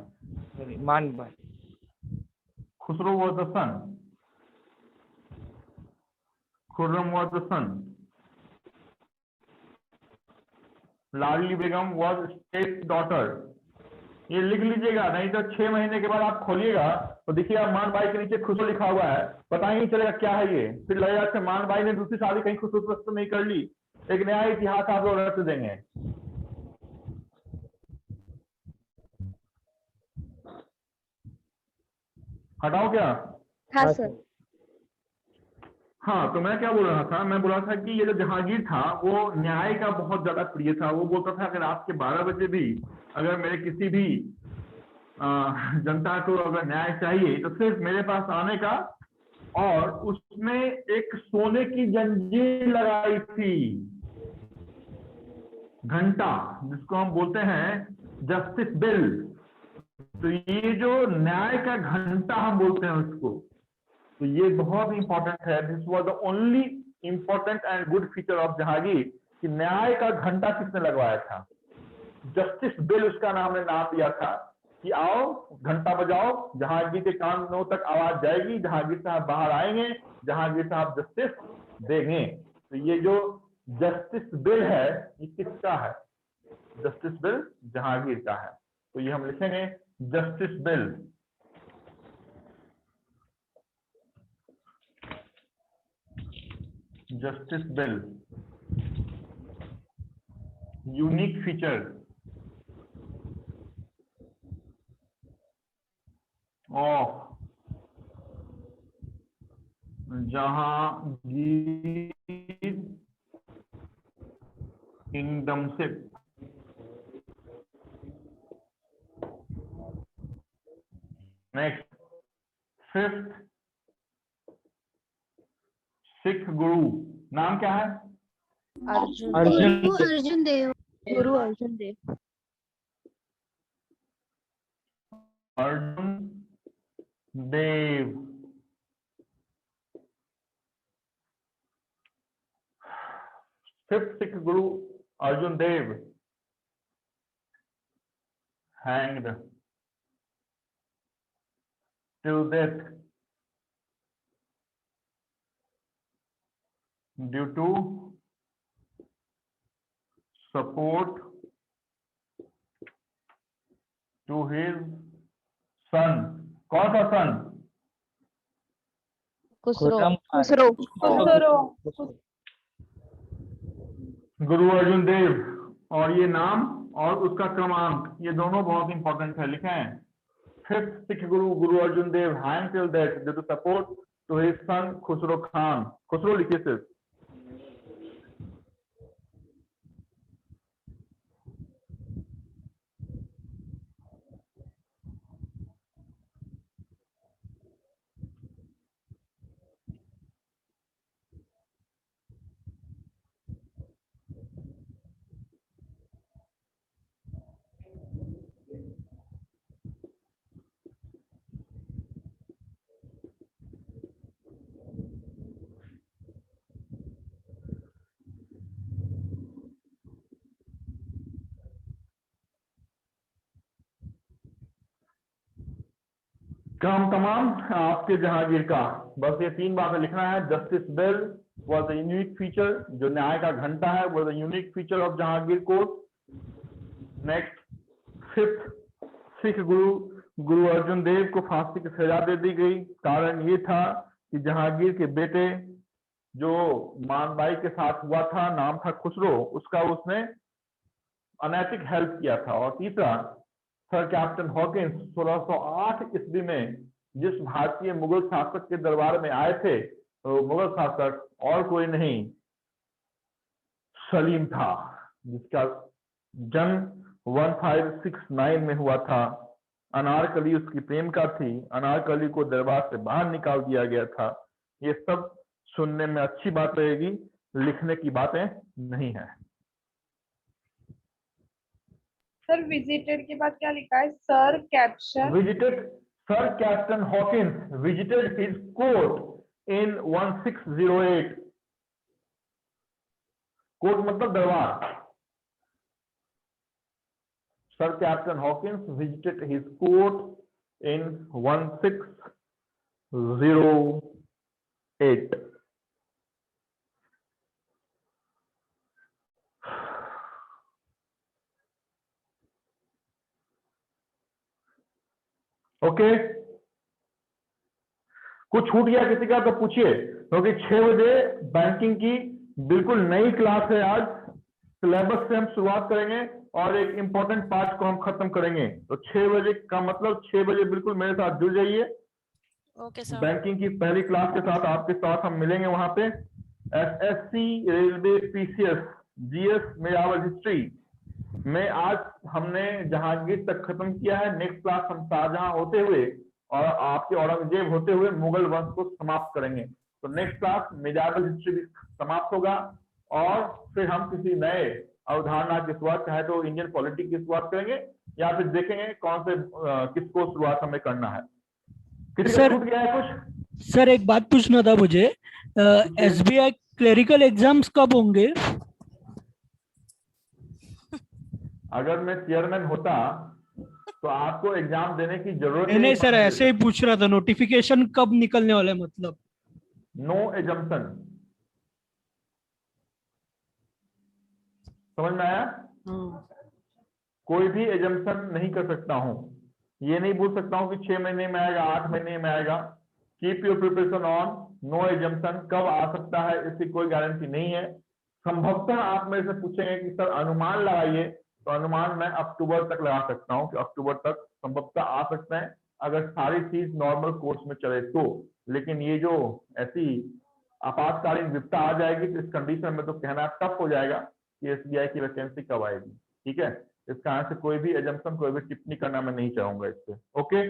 मान भाई। Khusro was the son, Khurram was the son, Ladli Begum was state daughter. ये लिख लीजिएगा, नहीं तो 6 महीने के बाद आप खोलिएगा तो देखिएगा मानबाई के नीचे खुसरो लिखा हुआ है, पता ही नहीं चलेगा क्या है ये। फिर लगेगा कि मानबाई ने दूसरी शादी कहीं खुसरो तो नहीं कर ली। एक नया इतिहास आप लोग रच देंगे। हटाओ क्या? हाँ सर। हाँ, तो मैं क्या बोल रहा था, मैं बोल रहा था कि ये जो जहांगीर था वो न्याय का बहुत ज्यादा प्रिय था। वो बोलता था कि रात के 12 बजे भी अगर मेरे किसी भी जनता को अगर न्याय चाहिए तो सिर्फ मेरे पास आने का, और उसमें एक सोने की जंजीर लगाई थी, घंटा, जिसको हम बोलते हैं जस्टिस बेल। तो ये जो न्याय का घंटा हम बोलते हैं उसको, तो ये बहुत इंपॉर्टेंट है। This was the only important and good feature of Jahangir कि न्याय का घंटा किसने लगवाया था? जस्टिस बेल उसका नाम दिया था कि आओ घंटा बजाओ, जहांगीर के कानों तक आवाज जाएगी, जहांगीर साहब बाहर आएंगे, जहांगीर साहब जस्टिस देंगे। तो ये जो जस्टिस बिल है ये किसका है? जस्टिस बिल जहांगीर का है। तो ये हम लिखेंगे justice bell. Justice bell unique feature. Of Jahangir kingdomship. Next, fifth Sikh guru, नाम क्या है? Arjun Arjun Dev. Guru Arjun Dev. Arjun Dev. Fifth Sikh guru Arjun Dev hanged till death due to support to his son। कौन सा सन? खुसरो। खुसरो। खुसरो। गुरु अर्जुन देव। और ये नाम और उसका क्रमांक, ये दोनों बहुत इंपॉर्टेंट है, लिखें। फिफ्थ सिख गुरु गुरु अर्जुन देव हैंग till death due to support to his son Khusro Khan. Khusro लिखिए सिर्फ। काम तमाम आपके जहांगीर का। बस ये 3 बातें लिखना है। Justice bell was the unique feature, जो न्याय का घंटा है, वो the unique feature of Jahangir court. Next, fifth Sikh guru Guru Arjun देव को फांसी की सजा दे दी गई। कारण ये था कि जहांगीर के बेटे जो मानबाई के साथ हुआ था, नाम था खुसरो, उसका उसने अनैतिक हेल्प किया था। और तीसरा, सर कैप्टन हॉकिंस 1608 ईस्वी में जिस भारतीय मुगल शासक के दरबार में आए थे, तो मुगल शासक और कोई नहीं, सलीम था, जिसका जन्म 1569 में हुआ था। अनारकली उसकी प्रेमिका थी। अनारकली को दरबार से बाहर निकाल दिया गया था। ये सब सुनने में अच्छी बात रहेगी, लिखने की बातें नहीं है। सर विजिटेड के बाद क्या लिखा है? Sir caption visited, sir captain Hawkins visited his court in 1608। Court मतलब दरबार। Sir captain Hawkins visited his court in 1608। Okay, कुछ छूट गया किसी का तो पूछिए, क्योंकि 6 बजे बैंकिंग की बिल्कुल नई क्लास है। आज सिलेबस से हम शुरुआत करेंगे और एक इंपॉर्टेंट पार्ट को हम खत्म करेंगे। तो 6 बजे का मतलब 6 बजे बिल्कुल मेरे साथ जुड़ जाइए। Okay sir. बैंकिंग की पहली क्लास के साथ आपके साथ हम मिलेंगे वहां पे। SSC, railway, PCS, GS, medieval history में आज हमने जहांगीर तक खत्म किया है। नेक्स्ट क्लास हम शाहजहां होते हुए और आपके औरंगजेब होते हुए मुगल वंश को समाप्त करेंगे। तो नेक्स्ट क्लास मेरावल हिस्ट्री भी समाप्त होगा और फिर हम किसी नए अवधारणा की शुरुआत, चाहे तो इंडियन पॉलिटिक्स की शुरुआत करेंगे या फिर देखेंगे कौन से किसको शुरुआत हमें करना है। किसी का छूट गया है कुछ? सर एक बात पूछना था मुझे, एसबीआई क्लरिकल एग्जाम्स कब होंगे? अगर मैं चेयरमैन होता तो आपको एग्जाम देने की जरूरत नहीं सर, ऐसे ही पूछ रहा था, नोटिफिकेशन कब निकलने वाला है मतलब। नो एजम्पशन, समझ में आया? कोई भी एजम्पशन नहीं कर सकता हूं। ये नहीं बोल सकता हूं कि 6 महीने में आएगा, 8 महीने में आएगा। Keep your preparation on, no assumption. कब आ सकता है इसकी कोई गारंटी नहीं है। संभवतः आप मेरे से पूछेंगे कि सर अनुमान लगाइए, तो अनुमान मैं अक्टूबर तक लगा सकता हूं कि अक्टूबर तक संभवतः आ सकते हैं। अगर सारी चीज नॉर्मल कोर्स में चले तो। लेकिन ये जो ऐसी आपातकालीन विपदा आ जाएगी तो इस कंडीशन में तो कहना टफ हो जाएगा कि एसबीआई की वैकेंसी कब आएगी। ठीक है, इसका आंसर कोई भी एजम्पशन, कोई भी टिप्पणी करना मैं नहीं चाहूंगा इस पे। ओके,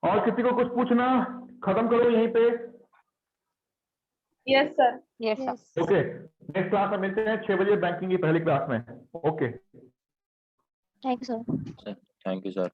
और किसी को कुछ पूछना? खत्म करो यहीं पे। Yes sir. Yes sir. Okay, next class में मिलते हैं 6 बजे बैंकिंग की पहली क्लास में। Okay, thank you sir. Thank you sir.